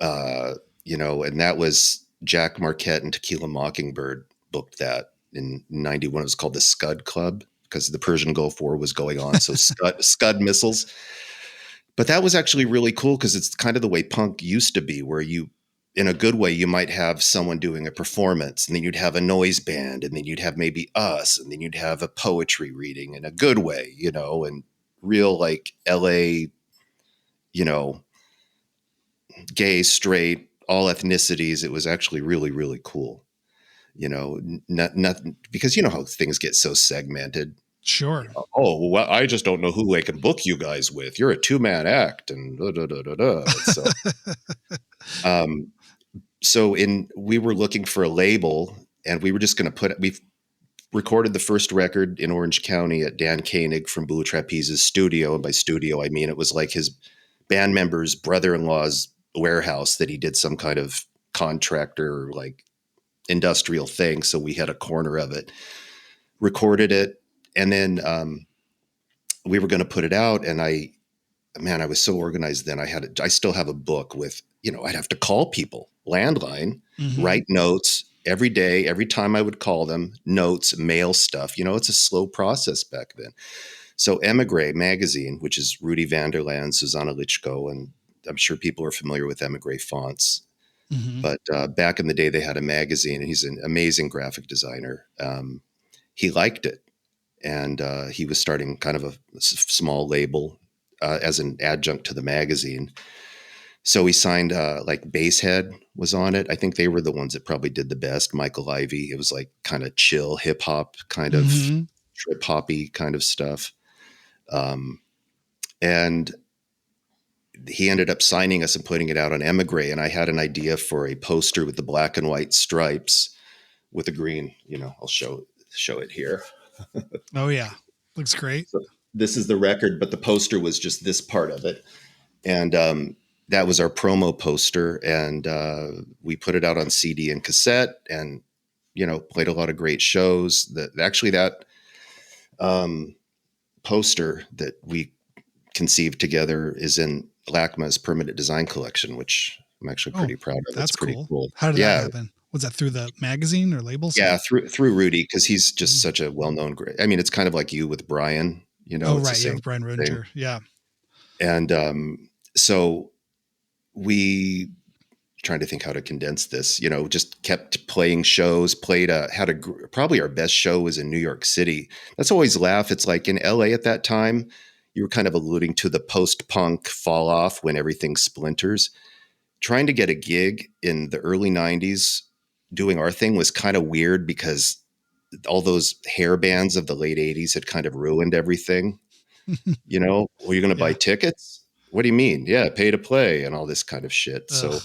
You know, and that was Jack Marquette and Tequila Mockingbird booked that in 91. It was called the Scud Club because the Persian Gulf War was going on. So Scud missiles. But that was actually really cool because it's kind of the way punk used to be, where you, in a good way, you might have someone doing a performance, and then you'd have a noise band, and then you'd have maybe us, and then you'd have a poetry reading in a good way, you know, and real like LA, you know, gay, straight, all ethnicities. It was actually really, really cool, you know, nothing, because you know how things get so segmented. Sure. Oh, well, I just don't know who I can book you guys with. You're a 2-man act and So we were looking for a label, and we were just going to we've recorded the first record in Orange County at Dan Koenig from Blue Trapeze's studio. And by studio, I mean, it was like his band member's brother-in-law's warehouse that he did some kind of contractor, like industrial thing. So we had a corner of it, recorded it. And then we were going to put it out, and I was so organized then. I still have a book with, you know, I'd have to call people, landline, write notes, every day, every time I would call them, notes, mail stuff. It's a slow process back then. So Emigre magazine, which is Rudy Vanderland, Susanna Lichko, and I'm sure people are familiar with Emigre fonts. Mm-hmm. But back in the day, they had a magazine, and he's an amazing graphic designer. He liked it, and he was starting kind of a small label as an adjunct to the magazine. So he signed like Basshead was on it. I think they were the ones that probably did the best. Michael Ivey. It was like kind of chill hip hop, kind of trip hoppy kind of stuff. And he ended up signing us and putting it out on Emigre. And I had an idea for a poster with the black and white stripes with the green. I'll show it here. Oh yeah, looks great. So this is the record, but the poster was just this part of it, and that was our promo poster. And we put it out on CD and cassette, and played a lot of great shows. That poster that we conceived together is in LACMA's permanent design collection, which I'm actually pretty proud of. That's it's pretty cool. How did that happen? Was that through the magazine or labels? Yeah, through Rudy, because he's just such a well-known. I mean, it's kind of like you with Brian. Oh right, with Brian Rodinger. Yeah. And so we trying to think how to condense this. Just kept playing shows. Probably our best show was in New York City. That's always laugh. It's like in LA at that time, you were kind of alluding to the post-punk fall off when everything splinters. Trying to get a gig in the early 90s doing our thing was kind of weird because all those hair bands of the late 80s had kind of ruined everything. Well, you're going to buy tickets? What do you mean? Yeah, pay to play and all this kind of shit. So,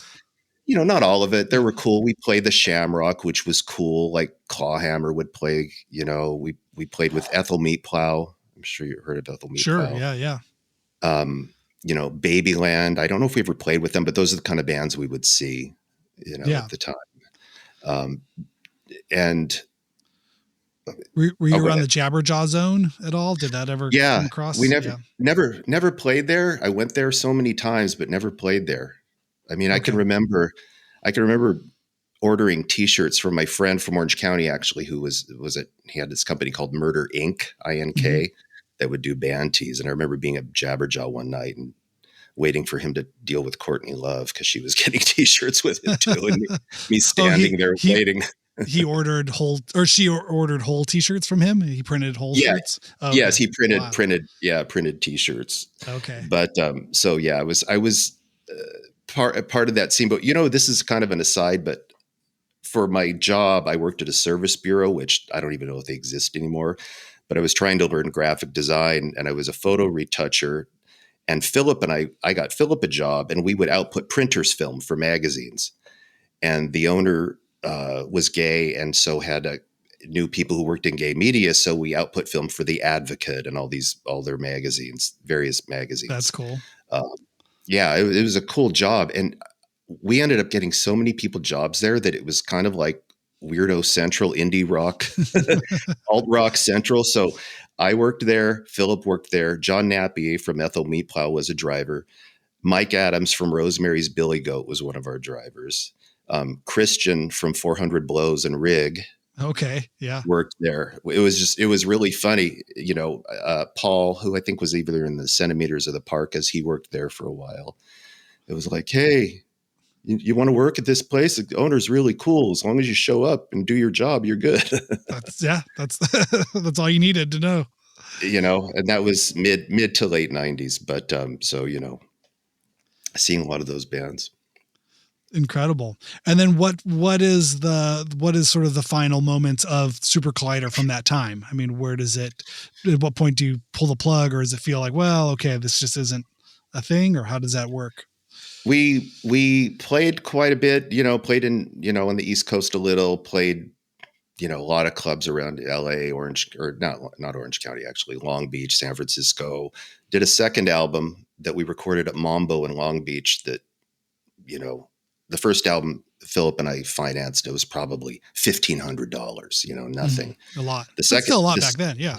not all of it. They were cool. We played the Shamrock, which was cool. Like Clawhammer would play, we played with Ethel Meatplow. I'm sure you heard of Ethel Meatplow. Sure. Yeah. Babyland. I don't know if we ever played with them, but those are the kind of bands we would see, at the time. And were you around the Jabberjaw Zone at all? Did that ever come across? We never played there. I went there so many times, but never played there. I mean, I can remember ordering T-shirts from my friend from Orange County, actually, who he had this company called Murder Inc. INK that would do band tees. And I remember being at Jabberjaw one night and waiting for him to deal with Courtney Love because she was getting T-shirts with him too, and me standing there waiting. She ordered whole T-shirts from him. He printed whole shirts. Oh, yes, he printed T-shirts. Okay, but I was part of that scene. But this is kind of an aside. But for my job, I worked at a service bureau, which I don't even know if they exist anymore. But I was trying to learn graphic design, and I was a photo retoucher. And Philip and I got Philip a job, and we would output printers film for magazines. And the owner was gay, and so knew people who worked in gay media. So we output film for The Advocate and all their magazines, various magazines. That's cool. It was a cool job. And we ended up getting so many people jobs there that it was kind of like Weirdo Central, indie rock, alt rock central. So I worked there. Philip worked there. John Napier from Ethel Meatplow was a driver. Mike Adams from Rosemary's Billy Goat was one of our drivers. Christian from 400 Blows and Rig. Okay. Yeah. Worked there. It was really funny. Paul, who I think was either in the Centimeters of the Parkas, he worked there for a while. It was like, hey, you want to work at this place? The owner's really cool. As long as you show up and do your job, you're good. That's all you needed to know. And that was mid to late 90s. But seeing a lot of those bands. Incredible. And then what is sort of the final moments of Supercollider from that time? I mean, at what point do you pull the plug, or does it feel like, well, okay, this just isn't a thing, or how does that work? We played quite a bit, played in, on the East Coast a little, played, a lot of clubs around LA, not Orange County, actually, Long Beach, San Francisco. Did a second album that we recorded at Mambo in Long Beach that, the first album Philip and I financed, it was probably $1,500, nothing. A lot. Still a lot back then. Yeah.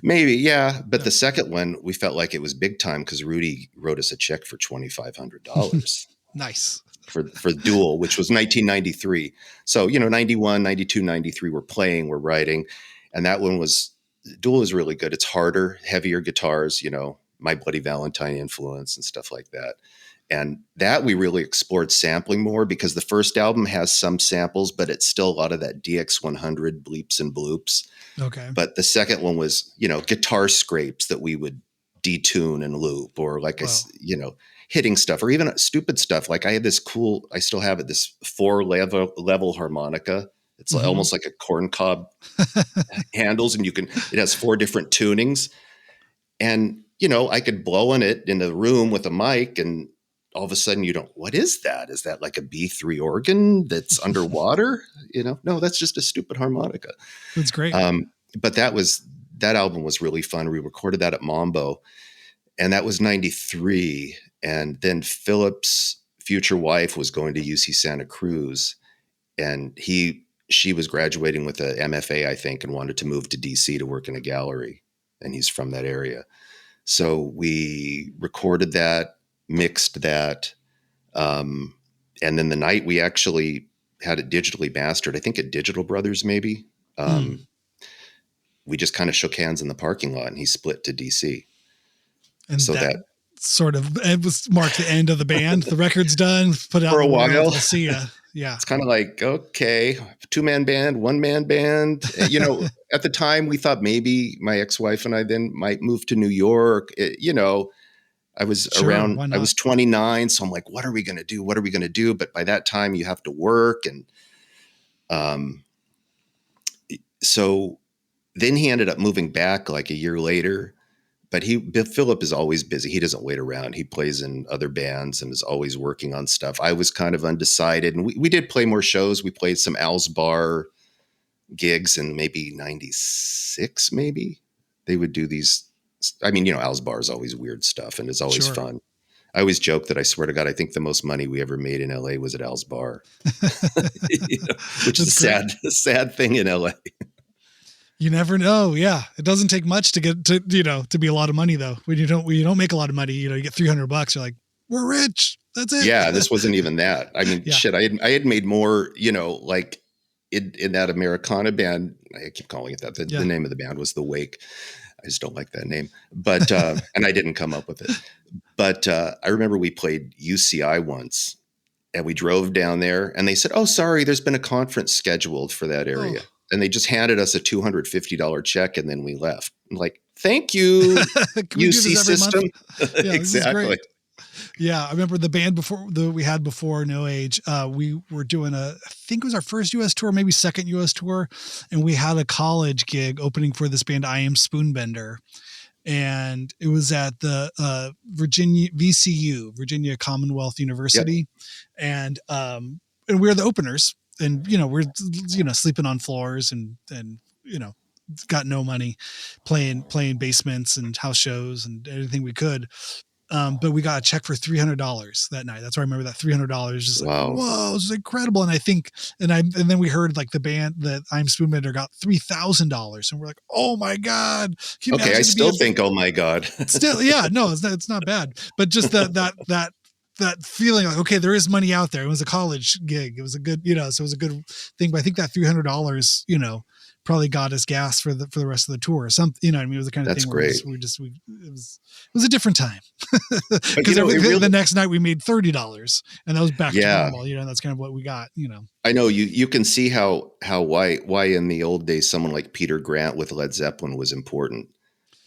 Maybe. Yeah. But the second one, we felt like it was big time because Rudy wrote us a check for $2,500. Nice. for Duel, which was 1993. So, 91, 92, 93, we're playing, we're writing. And that one Duel is really good. It's harder, heavier guitars, My Bloody Valentine influence and stuff like that. And that we really explored sampling more because the first album has some samples, but it's still a lot of that DX100 bleeps and bloops. Okay. But the second one was, guitar scrapes that we would detune and loop, or hitting stuff, or even stupid stuff. Like I still have it, this 4-level harmonica. It's almost like a corncob handles, and it has 4 different tunings. And, I could blow on it in a room with a mic, and all of a sudden what is that? Is that like a B3 organ that's underwater? No, that's just a stupid harmonica. That's great. But that album was really fun. We recorded that at Mambo, and that was 93. And then Philip's future wife was going to UC Santa Cruz, and she was graduating with a MFA, I think, and wanted to move to DC to work in a gallery. And he's from that area. So we recorded that, mixed that. And then the night we actually had it digitally mastered, I think at Digital Brothers, maybe. We just kind of shook hands in the parking lot, and he split to DC. And so that sort of, it was marked the end of the band. The record's done, put it out for a while. We'll see ya. Yeah. It's kind of like, okay, 2-man band, 1-man band. At the time we thought maybe my ex-wife and I then might move to New York. I was I was 29. So I'm like, what are we going to do? What are we going to do? But by that time you have to work. And so then he ended up moving back like a year later. But Philip is always busy. He doesn't wait around. He plays in other bands and is always working on stuff. I was kind of undecided, and we did play more shows. We played some Al's Bar gigs in maybe 96, maybe. They would do these. I mean, Al's Bar is always weird stuff, and it's always fun. I always joke that I swear to God, I think the most money we ever made in LA was at Al's Bar, which is a sad thing in LA. You never know. Yeah. It doesn't take much to get to be a lot of money though. When you don't make a lot of money, you get $300. You're like, we're rich. That's it. Yeah. This wasn't even that. I mean, shit, I had made more, like in that Americana band. I keep calling it that. The name of the band was The Wake. I just don't like that name, but, and I didn't come up with it, but, I remember we played UCI once, and we drove down there, and they said, oh, sorry, there's been a conference scheduled for that area. Oh. And they just handed us a $250 check, and then we left. I'm like, thank you, UC system. Yeah, exactly. Yeah, I remember the band we had before No Age. We were doing I think it was our first U.S. tour, maybe second U.S. tour, and we had a college gig opening for this band, I Am Spoonbender, and it was at the VCU, Virginia Commonwealth University, and we were the openers. And, we're, sleeping on floors and got no money, playing basements and house shows and anything we could. But we got a check for $300 that night. That's why I remember that $300. Just wow. Like, whoa, this is incredible. And I think, and then we heard like the band that I'm Spoonbender got $3,000, and we're like, oh my God. Okay. I still think, oh my God. Still, yeah, no, it's not bad. But just that feeling like, okay, there is money out there. It was a college gig. It was a good, so it was a good thing. But I think that $300, probably got us gas for the rest of the tour. It was the kind of That's thing great. It was a different time. Because really, the next night we made $30, and that was back to normal. And that's kind of what we got. I know you can see why in the old days someone like Peter Grant with Led Zeppelin was important.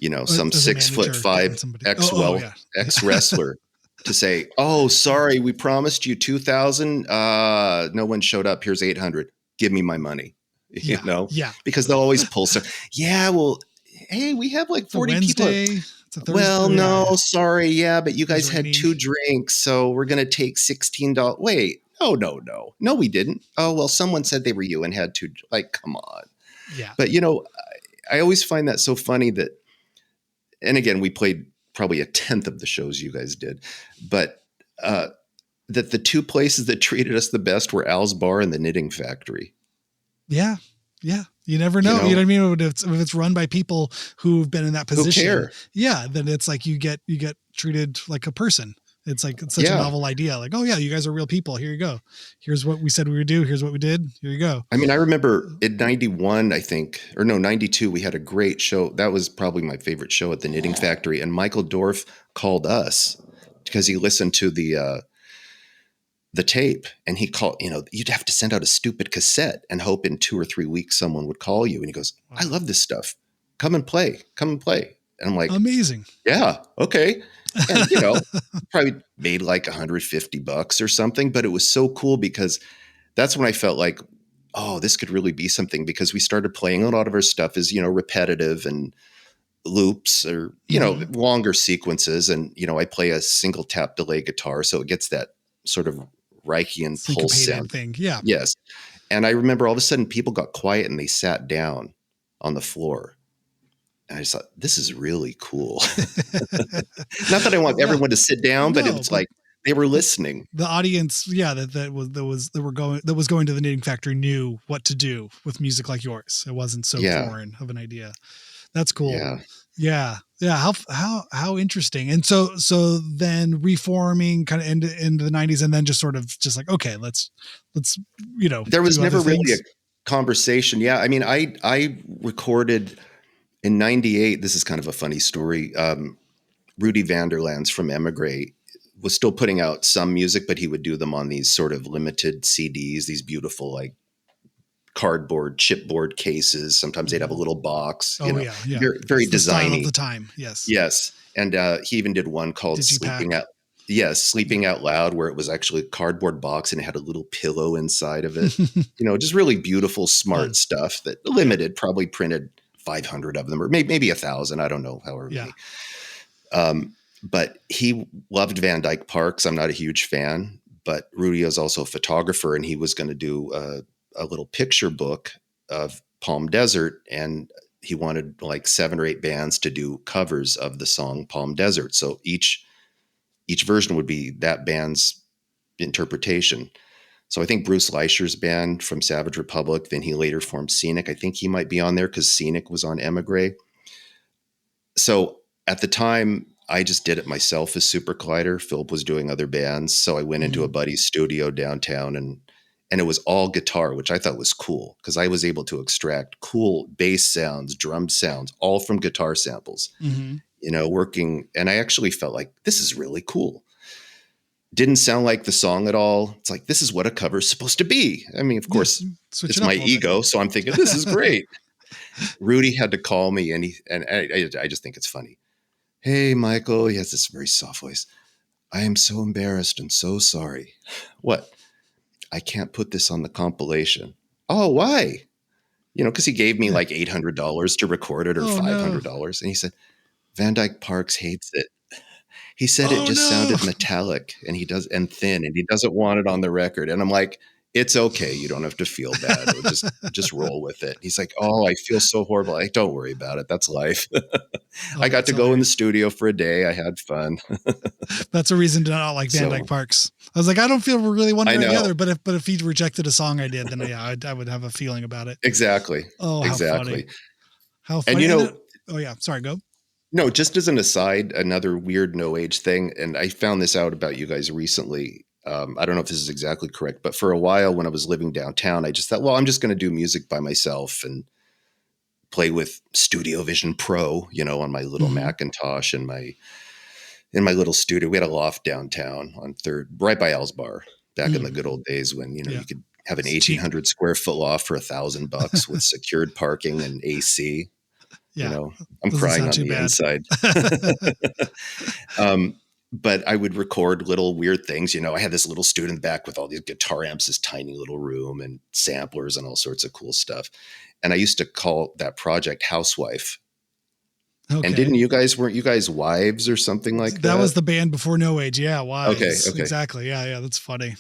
Some 6'5" ex wrestler. To say, oh, sorry, we promised you 2,000. No one showed up. Here's 800. Give me my money. Yeah. Because they'll always pull. So, yeah, well, hey, we have like 40 people. It's a Thursday. Well, no, sorry. Yeah, but you guys had 2 drinks. So we're going to take $16. Wait, no, we didn't. Oh, well, someone said they were you and had 2. Like, come on. Yeah. But, I always find that so funny that, and again, we played probably a 10th of the shows you guys did, but that the 2 places that treated us the best were Al's Bar and the Knitting Factory. Yeah. Yeah. You never know. You know what I mean? If it's run by people who've been in that position, who care? Yeah. Then it's like you get treated like a person, It's like, it's such a Yeah. novel idea. Like, oh yeah, you guys are real people. Here you go. Here's what we said we would do. Here's what we did. Here you go. I mean, I remember in 91, I think, or no, 92, we had a great show. That was probably my favorite show at the Knitting Factory. And Michael Dorf called us because he listened to the tape, and he called, you'd have to send out a stupid cassette and hope in 2 or 3 weeks someone would call you. And he goes, Wow. I love this stuff. Come and play. And I'm like, Amazing. yeah, okay. And, probably made like $150 or something, but it was so cool because that's when I felt like, oh, this could really be something, because we started playing a lot of our stuff is, repetitive and loops or, longer sequences. And, I play a single tap delay guitar. So it gets that sort of Reichian pulse sound thing. Yeah. Yes. And I remember all of a sudden people got quiet and they sat down on the floor. And I just thought, this is really cool. Not that I want everyone to sit down, but it's like they were listening. The audience, that was going to the Knitting Factory knew what to do with music like yours. It wasn't so foreign of an idea. That's cool. Yeah. How interesting. And so then reforming kind of into the 90s, and then just sort of just like, okay, let's there was never really a conversation. Yeah. I mean, I recorded in 98. This is kind of a funny story. Rudy Vanderlands from Emigre was still putting out some music, but he would do them on these sort of limited CDs, these beautiful, like cardboard, chipboard cases. Sometimes they'd have a little box, very, very designy of the time. Yes. Yes. And he even did one called Sleeping Out Loud, where it was actually a cardboard box and it had a little pillow inside of it. Just really beautiful, smart stuff that limited, probably printed 500 of them, or maybe 1,000. I don't know, however many. But he loved Van Dyke Parks. I'm not a huge fan, but Rudy is also a photographer, and he was going to do a little picture book of Palm Desert, and he wanted like 7 or 8 bands to do covers of the song Palm Desert. So each version would be that band's interpretation. So I think Bruce Leischer's band from Savage Republic, then he later formed Scenic. I think he might be on there because Scenic was on Emigre. So at the time, I just did it myself as Supercollider. Philip was doing other bands. So I went into a buddy's studio downtown, and it was all guitar, which I thought was cool because I was able to extract cool bass sounds, drum sounds, all from guitar samples, working. And I actually felt like this is really cool. Didn't sound like the song at all. It's like, this is what a cover is supposed to be. I mean, of course, it's my ego. So I'm thinking, this is great. Rudy had to call me, and I just think it's funny. Hey, Michael, he has this very soft voice. I am so embarrassed and so sorry. What? I can't put this on the compilation. Oh, why? Because he gave me like $800 to record it, or $500. And he said, Van Dyke Parks hates it. He said it just sounded metallic and thin, and he doesn't want it on the record. And I'm like, it's okay. You don't have to feel bad. Just roll with it. He's like, oh, I feel so horrible. Like, don't worry about it. That's life. I got to go in the studio for a day. I had fun. That's a reason to not like Van Dyke Parks. I was like, I don't feel really one way or the other, but if he rejected a song I did, then I would have a feeling about it. Exactly. Oh, exactly. How funny. And sorry, go. No, just as an aside, another weird no age thing. And I found this out about you guys recently. I don't know if this is exactly correct, but for a while when I was living downtown, I just thought, well, I'm just going to do music by myself and play with Studio Vision Pro, on my little Macintosh and in my little studio. We had a loft downtown on 3rd, right by Al's Bar, back in the good old days when, you could have an 1,800 square foot loft for $1,000 with secured parking and AC. I'm crying on the inside. But I would record little weird things. I had this little studio in the back with all these guitar amps, this tiny little room, and samplers and all sorts of cool stuff. And I used to call that project Housewife. Okay. And weren't you guys Wives or something like that? That was the band before No Age. Yeah, Wives. Okay. Exactly. Yeah. That's funny.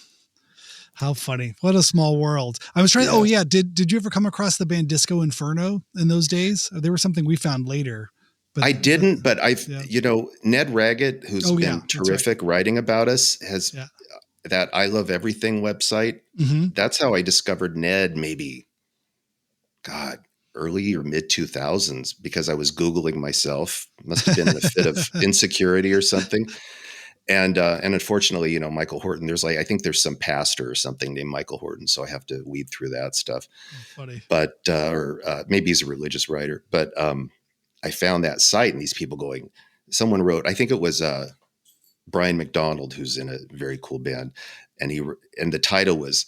How funny. What a small world. I was trying. Did you ever come across the band Disco Inferno in those days? There was something we found later. But I didn't, but Ned Raggett, who's been terrific writing about us, has that I Love Everything website. Mm-hmm. That's how I discovered Ned, maybe, early or mid 2000s, because I was Googling myself. Must have been in a fit of insecurity or something. And unfortunately, you know, Michael Horton, I think there's some pastor or something named Michael Horton. So I have to weed through that stuff, Funny. but, or maybe he's a religious writer, but I found that site and these people someone wrote, I think it was Brian McDonald, who's in a very cool band. And the title was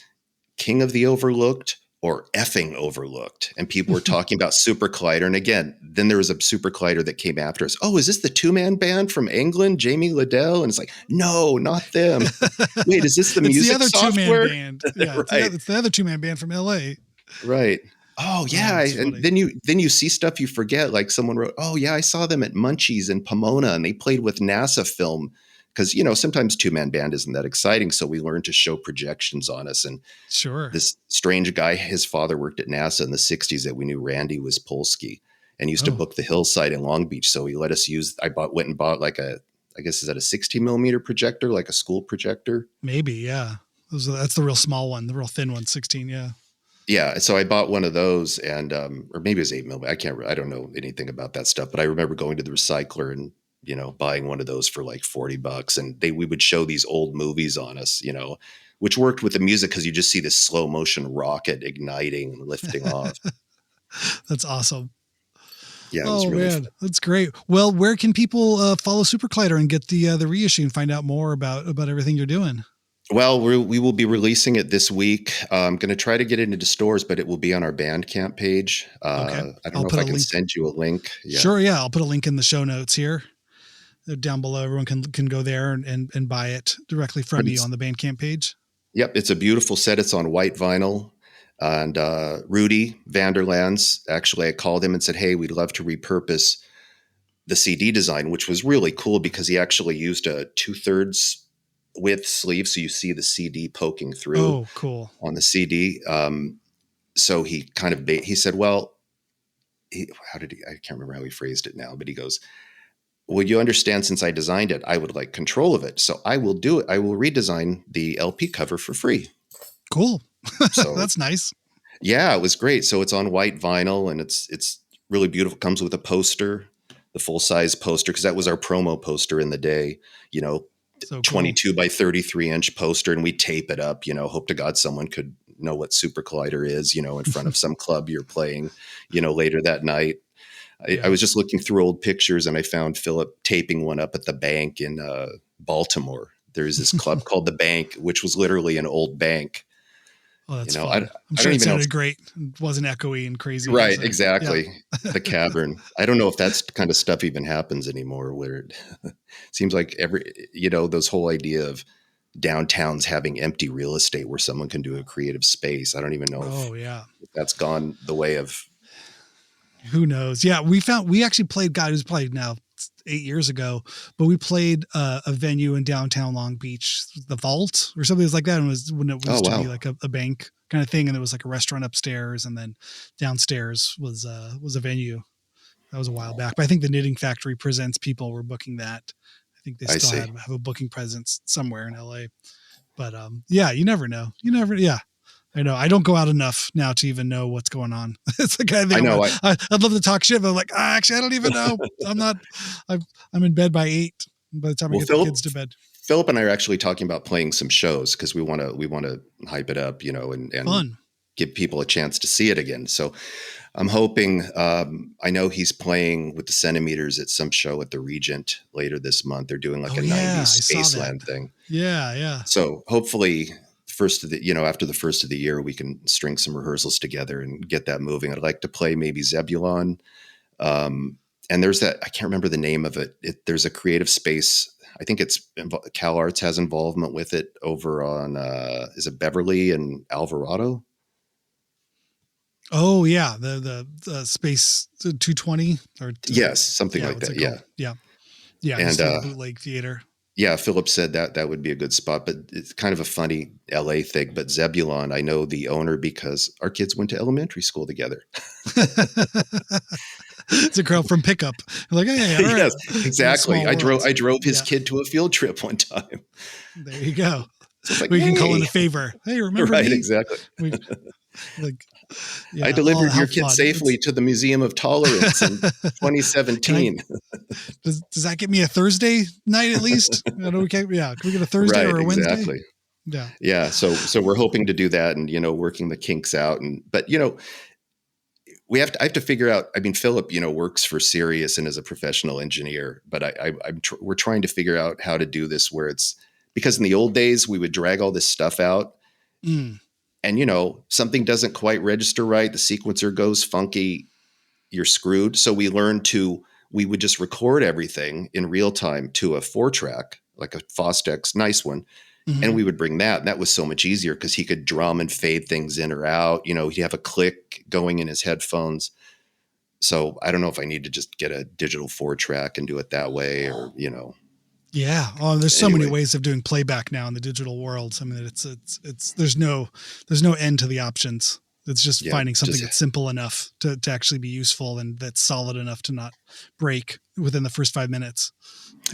King of the Overlooked or Effing Overlooked. And people were talking about Supercollider. And again, then there was a Supercollider that came after us. Oh, is this the 2-man band from England, Jamie Liddell? And it's like, no, not them. Wait, is this the music other software? 2-man band. Yeah, Right. it's the other 2-man band from LA. Right. Oh yeah. And funny. then you see stuff you forget. Like someone wrote, oh yeah, I saw them at Munchies in Pomona and they played with NASA film. Because, you know, sometimes 2-man band isn't that exciting. So we learned to show projections on us. And sure, this strange guy, his father worked at NASA in the 60s that we knew Randy was Polsky and used to book the hillside in Long Beach. So he let us went and bought like I guess, is that a 60 millimeter projector, like a school projector? Maybe. Yeah. That's the real small one, the real thin one, 16. Yeah. Yeah. So I bought one of those and, or maybe it was 8 millimeter. I don't know anything about that stuff, but I remember going to the recycler and, you know, buying one of those for like $40 and we would show these old movies on us, you know, which worked with the music because you just see this slow motion rocket igniting and lifting off. That's awesome. Yeah. It was really fun. That's great. Well, where can people follow Supercollider and get the reissue and find out more about everything you're doing? Well, we will be releasing it this week. I'm going to try to get it into stores, but it will be on our Bandcamp page. Okay. I don't know if I can send you a link. Yeah. Sure. Yeah. I'll put a link in the show notes here. Down below, everyone can go there and buy it directly from you on the Bandcamp page. Yep, it's a beautiful set. It's on white vinyl. And Rudy Vanderlands, actually, I called him and said, hey, we'd love to repurpose the CD design, which was really cool because he actually used a 2/3 width sleeve. So you see the CD poking through. Oh, cool. On the CD. So he he said, well, I can't remember how he phrased it now, but he goes, well, you understand, since I designed it, I would like control of it. So I will do it. I will redesign the LP cover for free. Cool. So that's nice. Yeah, it was great. So it's on white vinyl and it's really beautiful. It comes with a poster, the full size poster, because that was our promo poster in the day, you know, so 22 by 33 inch poster. And we tape it up, you know, hope to God someone could know what Supercollider is, you know, in front of some club you're playing, you know, later that night. I was just looking through old pictures and I found Philip taping one up at the bank in Baltimore. There's this club called the Bank, which was literally an old bank. Oh, that's you know, fun. I'm sure it sounded great. It wasn't echoey and crazy. Right, exactly. Yeah. The cavern. I don't know if that's kind of stuff even happens anymore, where it seems like those whole idea of downtowns having empty real estate where someone can do a creative space. I don't even know if that's gone the way of. Who knows? Yeah, we actually played, God, it was played now 8 years ago, but we played a venue in downtown Long Beach, the Vault or something like that. And when it was to be like a bank kind of thing. And there was like a restaurant upstairs and then downstairs was a venue. That was a while back, but I think the Knitting Factory Presents people were booking that. I think they still have a booking presence somewhere in LA, but you never know. I know. I don't go out enough now to even know what's going on. It's the kind of thing. I know. I'd love to talk shit, but I'm like, actually, I don't even know. I'm in bed by 8 by the time I get the kids to bed. Philip and I are actually talking about playing some shows because we want to hype it up, and fun. Give people a chance to see it again. So I'm hoping, I know he's playing with the Centimeters at some show at the Regent later this month. They're doing like a 90s Spaceland thing. Yeah. Yeah. So hopefully after the first of the year, we can string some rehearsals together and get that moving. I'd like to play maybe Zebulon. And there's that, I can't remember the name of it. There's a creative space. I think Cal Arts has involvement with it over on, is it Beverly and Alvarado? Oh yeah. The space 220 or yes, something like that. Yeah. Yeah. Yeah. And bootleg theater. Yeah, Philip said that would be a good spot, but it's kind of a funny LA thing. But Zebulon, I know the owner because our kids went to elementary school together. It's a girl from Pickup. Like, hey, all right. Yes, exactly. I drove his kid to a field trip one time. There you go. So like, we can call in a favor. Hey, remember right, me? Exactly. Like, I yeah, delivered how your kit fun. safely to the Museum of Tolerance in Can 2017. does that get me a Thursday night at least? Can we get a Thursday Right, or a Wednesday? exactly. Yeah. Yeah, so we're hoping to do that, and working the kinks out, but I have to figure out. I mean, Philip, works for Sirius and is a professional engineer, but we're trying to figure out how to do this where it's, because in the old days we would drag all this stuff out, Mm. and something doesn't quite register right, the sequencer goes funky, you're screwed. So we would just record everything in real time to a 4-track, like a Fostex, nice one. Mm-hmm. And we would bring that. And that was so much easier because he could drum and fade things in or out. He'd have a click going in his headphones. So I don't know if I need to just get a digital 4-track and do it that way, or. Yeah. Oh, there's so many Anyway. ways of doing playback now in the digital world. I mean, it's there's no end to the options. It's just finding something that's simple enough to actually be useful and that's solid enough to not break within the first 5 minutes.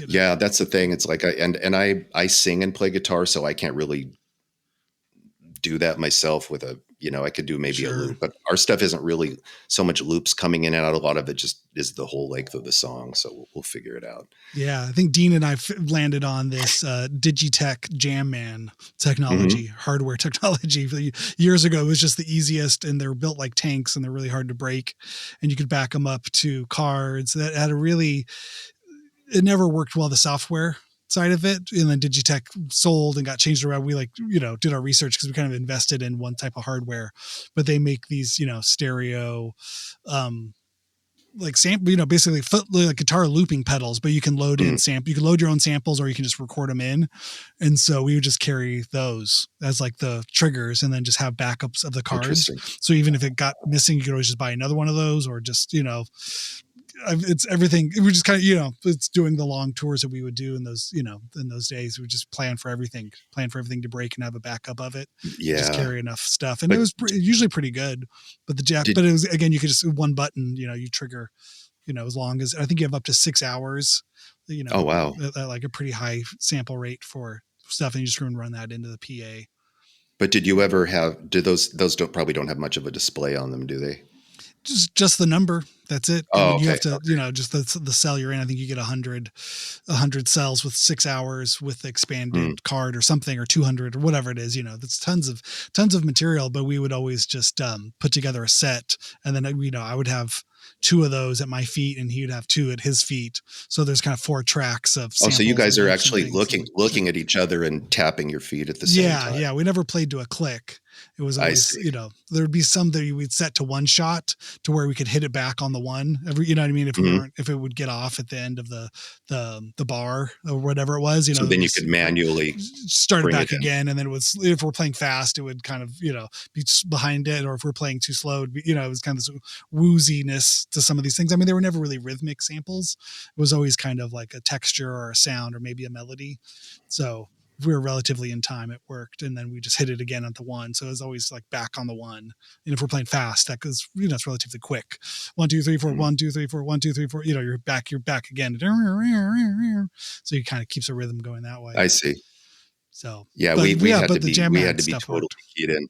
Yeah, that's the thing. It's like I sing and play guitar, so I can't really do that myself with I could do maybe a loop, but our stuff isn't really so much loops coming in and out. A lot of it just is the whole length of the song. So we'll figure it out. Yeah. I think Dean and I landed on this Digitech Jamman technology, hardware technology. Years ago, it was just the easiest, and they're built like tanks and they're really hard to break, and you could back them up to cards that had it never worked well, the software side of it. And then Digitech sold and got changed around. We did our research because we kind of invested in one type of hardware, but they make these, stereo, like sample, basically like guitar looping pedals, but you can load in sample, you can load your own samples, or you can just record them in. And so we would just carry those as like the triggers and then just have backups of the cards. So even if it got missing, you could always just buy another one of those, or just, it's everything. We just kind of, it's doing the long tours that we would do in those, in those days. We just plan for everything to break and have a backup of it. Yeah. Just carry enough stuff. And it was usually pretty good, but but it was, again, you could just one button, you trigger, as long as, I think you have up to 6 hours, Oh, wow. Like a pretty high sample rate for stuff. And you just run that into the PA. But did you ever those probably don't have much of a display on them, do they? Just the number. That's it. Oh, okay. You have to, just the cell you're in. I think you get 100 cells with 6 hours with the expanded card or something, or 200 or whatever it is. That's tons of material. But we would always just put together a set, and then I would have 2 of those at my feet, and he would have 2 at his feet. So there's kind of 4 tracks of. Oh, so you guys are actually looking at each other and tapping your feet at the same time. Yeah. We never played to a click. It was always, there would be some that we'd set to one shot to where we could hit it back on the one every, you know what I mean? If it would get off at the end of the bar or whatever it was, so then you could manually start it back again. And then it was, if we're playing fast, it would kind of, be behind it, or if we're playing too slow, it was kind of this wooziness to some of these things. I mean, they were never really rhythmic samples. It was always kind of like a texture or a sound or maybe a melody. So if we were relatively in time, it worked. And then we just hit it again at the one. So it was always like back on the one. And if we're playing fast, that goes, it's relatively quick. 1, 2, 3, 4, 1, 2, 3, 4, 1, 2, 3, 4, you're back again. So it kind of keeps a rhythm going that way. I see. So yeah, we had to be totally keyed in.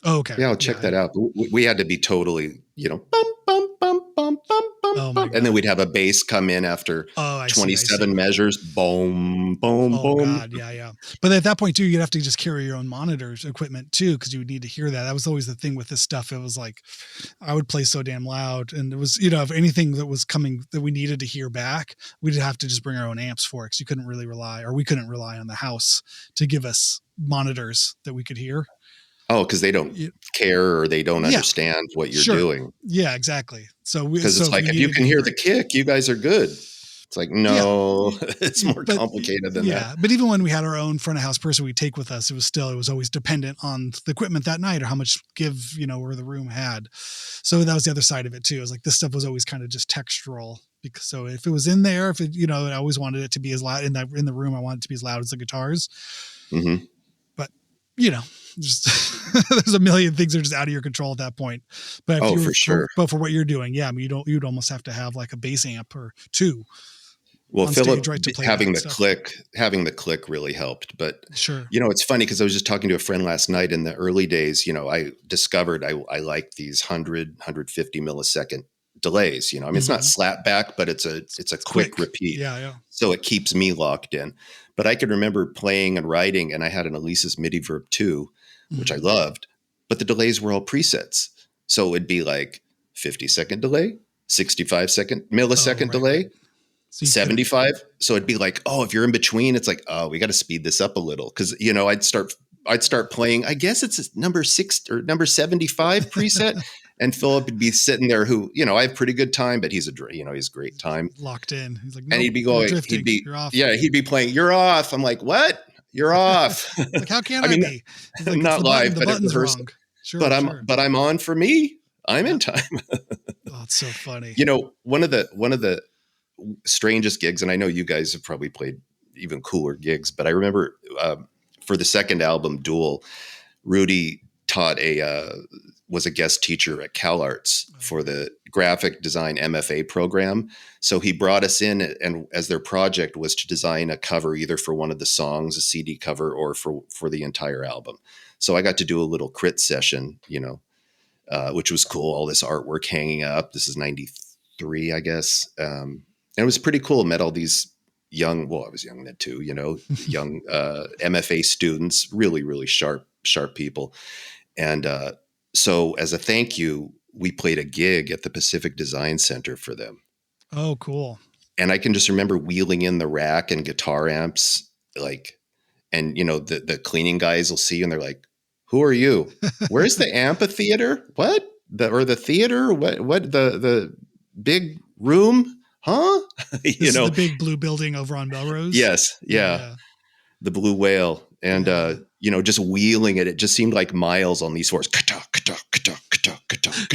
Oh, okay. Yeah, I'll check that out. We had to be totally, bum, bum, bum, bum, bum, bum, and then we'd have a bass come in after 27 measures. Boom, boom, boom. God, yeah. But at that point too, you'd have to just carry your own monitors equipment too, because you would need to hear that. That was always the thing with this stuff. It was like I would play so damn loud, and it was, if anything that was coming that we needed to hear back, we'd have to just bring our own amps for it, because we couldn't rely on the house to give us monitors that we could hear. Oh, because they don't care, or they don't understand what you're doing. Yeah, exactly. So because it's like, if you can hear the kick, you guys are good. It's like, no, it's more complicated than that. Yeah, but even when we had our own front of house person we'd take with us, it was always dependent on the equipment that night, or how much give, where the room had. So that was the other side of it too. It was like, this stuff was always kind of just textural. So if it was in there, I always wanted it to be as loud in the room. I wanted it to be as loud as the guitars. Mm-hmm. But, just there's a million things that are just out of your control at that point. But for sure. But for what you're doing, you'd almost have to have like a bass amp or 2. Well, on Philip stage, right? To play having that the stuff. having the click really helped. But Sure. it's funny because I was just talking to a friend last night. In the early days, I discovered I like these 150 millisecond delays. I mean, it's not slap back, but it's a quick repeat. Yeah, yeah. So it keeps me locked in. But I can remember playing and writing, and I had an Elisa's MIDI Verb 2, which I loved, but the delays were all presets. So it'd be like 50-second delay, 65-millisecond delay. Right. So 75. So it'd be like, oh, if you're in between, it's like, oh, we got to speed this up a little. Cause I'd start playing, I guess it's number 6 or number 75 preset. And Philip would be sitting there I have pretty good time, but he's he's great time. Locked in. He's like, nope, and he'd be going, you're off. Yeah, he'd be playing, you're off. I'm like, what? You're off. Like, how can I be? He's like, not live, the but button's wrong. Sure, but I'm on for me. I'm in time. Oh, it's so funny. One of the strangest gigs, and I know you guys have probably played even cooler gigs, but I remember for the second album, Duel, Rudy was a guest teacher at CalArts for the graphic design MFA program. So he brought us in, and as their project was to design a cover either for one of the songs, a CD cover, or for the entire album. So I got to do a little crit session, which was cool. All this artwork hanging up. This is 93, I guess. And it was pretty cool. Met all these young, I was young then too, young MFA students, really, really sharp people. And so as a thank you, we played a gig at the Pacific Design Center for them. Oh, cool. And I can just remember wheeling in the rack and guitar amps, and the cleaning guys will see you and they're like, who are you? Where's the amphitheater? What? The theater? What the big room? Huh? This is the big blue building over on Melrose. Yes. Yeah. The Blue Whale. And, just wheeling it. It just seemed like miles on these floors.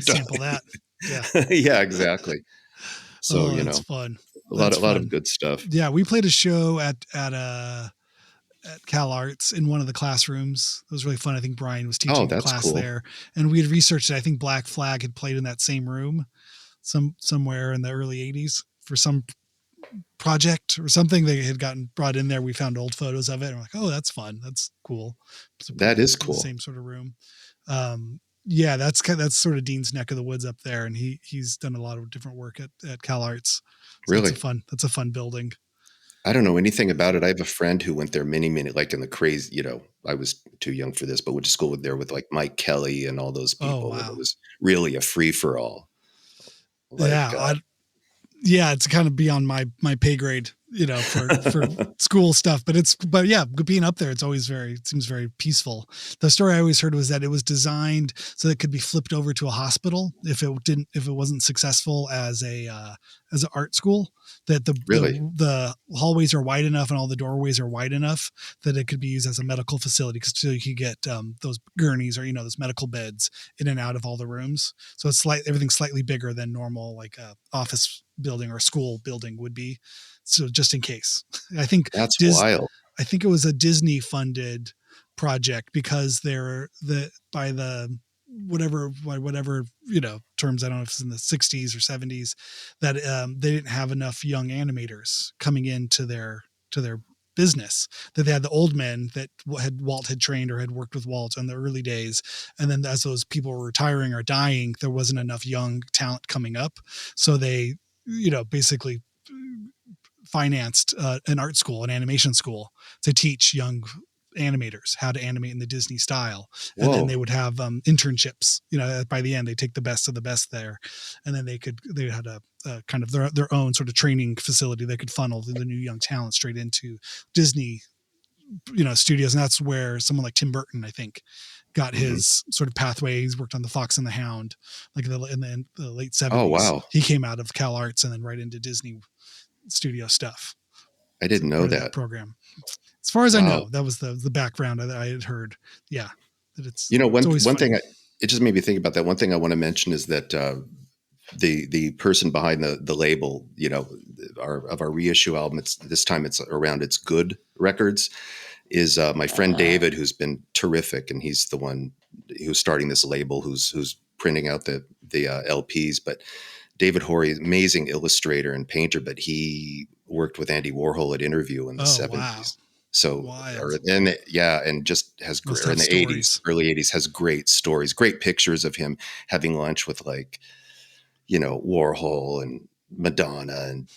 Sample that. Yeah. Yeah, exactly. So, it's fun. A lot of good stuff. Yeah. We played a show at CalArts in one of the classrooms. It was really fun. I think Brian was teaching the class there, and we had researched it. I think Black Flag had played in that same room somewhere in the early 80s for some project or something. They had gotten brought in there. We found old photos of it and we're like, oh, that's fun. That's cool. That is cool. Same sort of room. Yeah, that's sort of Dean's neck of the woods up there. And he's done a lot of different work at CalArts. So really? That's a fun building. I don't know anything about it. I have a friend who went there many, like in the crazy, I was too young for this, but went to school there with like Mike Kelly and all those people. Oh, wow. It was really a free for all. Yeah, it's kind of beyond my pay grade, for school stuff, but yeah, being up there, it seems very peaceful. The story I always heard was that it was designed so that it could be flipped over to a hospital if it wasn't successful as an art school, that the hallways are wide enough and all the doorways are wide enough that it could be used as a medical facility, because you could get those gurneys or those medical beds in and out of all the rooms. So it's everything's slightly bigger than normal, like a office building or a school building would be. So just in case. I think that's wild. I think it was a Disney funded project, because by whatever terms, I don't know if it's in the 60s or 70s, that they didn't have enough young animators coming into their business, that they had the old men that Walt had trained or had worked with Walt in the early days. And then as those people were retiring or dying, there wasn't enough young talent coming up. So they, basically financed an art school, an animation school, to teach young animators how to animate in the Disney style. And Whoa. Then they would have internships, by the end, they take the best of the best there. And then they had a kind of their own sort of training facility. They could funnel the new young talent straight into Disney, studios. And that's where someone like Tim Burton, I think, got his sort of pathway. He's worked on The Fox and the Hound, like in the late 70s. Oh, wow. He came out of CalArts and then right into Disney studio stuff. I didn't know that program. As far as I know, that was the background that I had heard. Yeah. That it's, one thing it just made me think about that. One thing I want to mention is that, the person behind the label, of our reissue album, this time it's around It's Good Records, is my friend David, who's been terrific, and he's the one who's starting this label, who's printing out the LPs. But David Horry, amazing illustrator and painter, but he worked with Andy Warhol at Interview in the 70s. Wow. So, Wild. and just has Must or in have the stories. 80s, early 80s, has great stories, great pictures of him having lunch with like, Warhol and Madonna and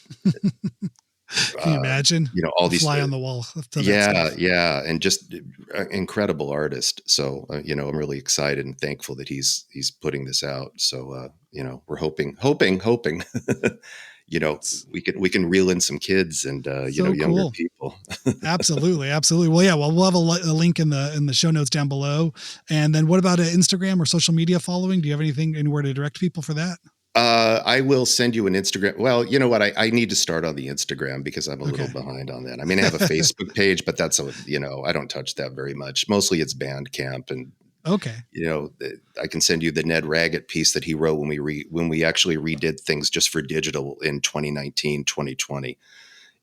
Can you imagine? all The these fly on the wall. To that yeah, stuff. yeah, and just an incredible artist. So I'm really excited and thankful that he's putting this out. So we're hoping we can reel in some kids and younger cool. people. Absolutely. Well, yeah. Well, we'll have a link in the show notes down below. And then what about an Instagram or social media following? Do you have anywhere to direct people for that? I will send you an Instagram. Well, you know what? I need to start on the Instagram because I'm a little behind on that. I mean, I have a Facebook page, but that's I don't touch that very much. Mostly it's Bandcamp, and okay. I can send you the Ned Raggett piece that he wrote when we actually redid things just for digital in 2019, 2020.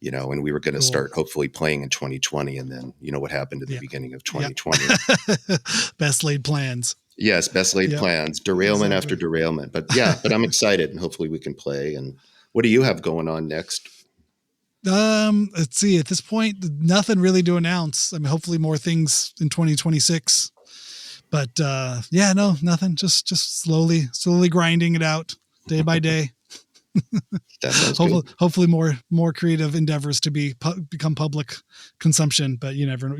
And we were going to start hopefully playing in 2020, and then what happened at the beginning of 2020. Best laid plans. Yes, best laid plans, derailment after derailment. But I'm excited, and hopefully we can play. And what do you have going on next? Let's see. At this point, nothing really to announce. I mean, hopefully more things in 2026. But no, nothing. Just slowly grinding it out day by day. That sounds good. Hopefully more creative endeavors to become public consumption, but you never know.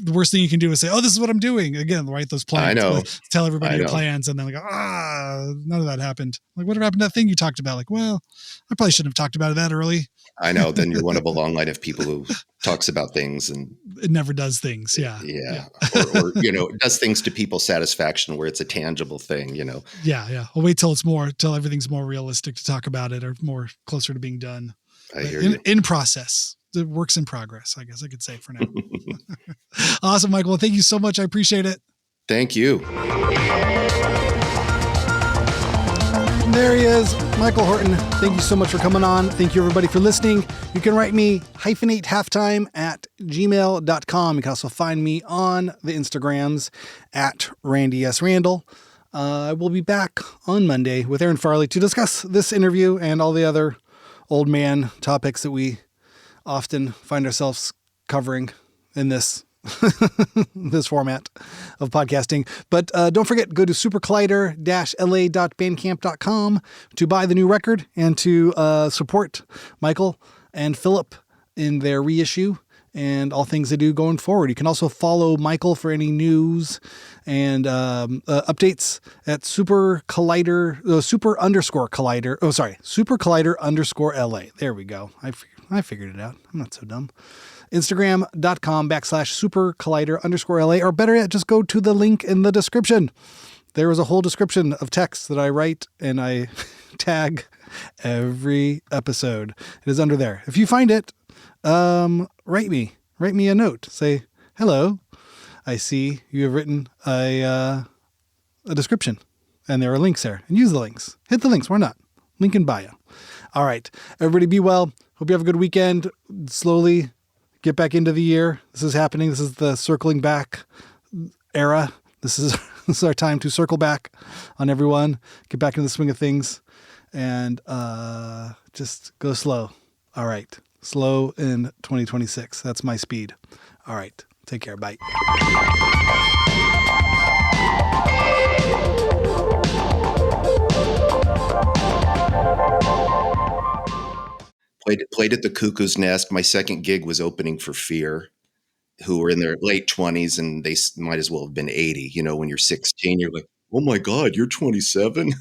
The worst thing you can do is say, "Oh, this is what I'm doing." Again, write those plans. I know. Tell everybody your plans, and then none of that happened. Like, whatever happened to that thing you talked about? Like, well, I probably shouldn't have talked about it that early. I know. Then you're one of a long line of people who talks about things and it never does things. Yeah. Or does things to people's satisfaction where it's a tangible thing. Yeah. I'll wait till everything's more realistic to talk about it, or more closer to being done. I hear you. In process. The works in progress, I guess I could say for now. Awesome, Michael. Well, thank you so much. I appreciate it. Thank you. There he is, Michael Horton. Thank you so much for coming on. Thank you, everybody, for listening. You can write me hyphenatehalftime@gmail.com. You can also find me on the Instagrams at Randy S. Randall. I will be back on Monday with Aaron Farley to discuss this interview and all the other old man topics that we often find ourselves covering in this this format of podcasting. But don't forget, go to supercollider-la.bandcamp.com to buy the new record and to support Michael and Philip in their reissue and all things they do going forward. You can also follow Michael for any news and updates at Supercollider _LA. There we go. I figured it out. I'm not so dumb. Instagram.com/supercollider_LA, or better yet, just go to the link in the description. There is a whole description of text that I write and I tag every episode. It is under there. If you find it, write me a note. Say, hello, I see you have written a description, and there are links there, and use the links. Hit the links. Why not? Link in bio. All right. Everybody be well. Hope you have a good weekend. Slowly get back into the year. This is happening. This is the circling back era. This is our time to circle back on everyone, get back into the swing of things, and just go slow. All right. Slow in 2026. That's my speed. All right. Take care. Bye. Played at the Cuckoo's Nest. My second gig was opening for Fear, who were in their late 20s, and they might as well have been 80. When you're 16, you're like, oh my God, you're 27.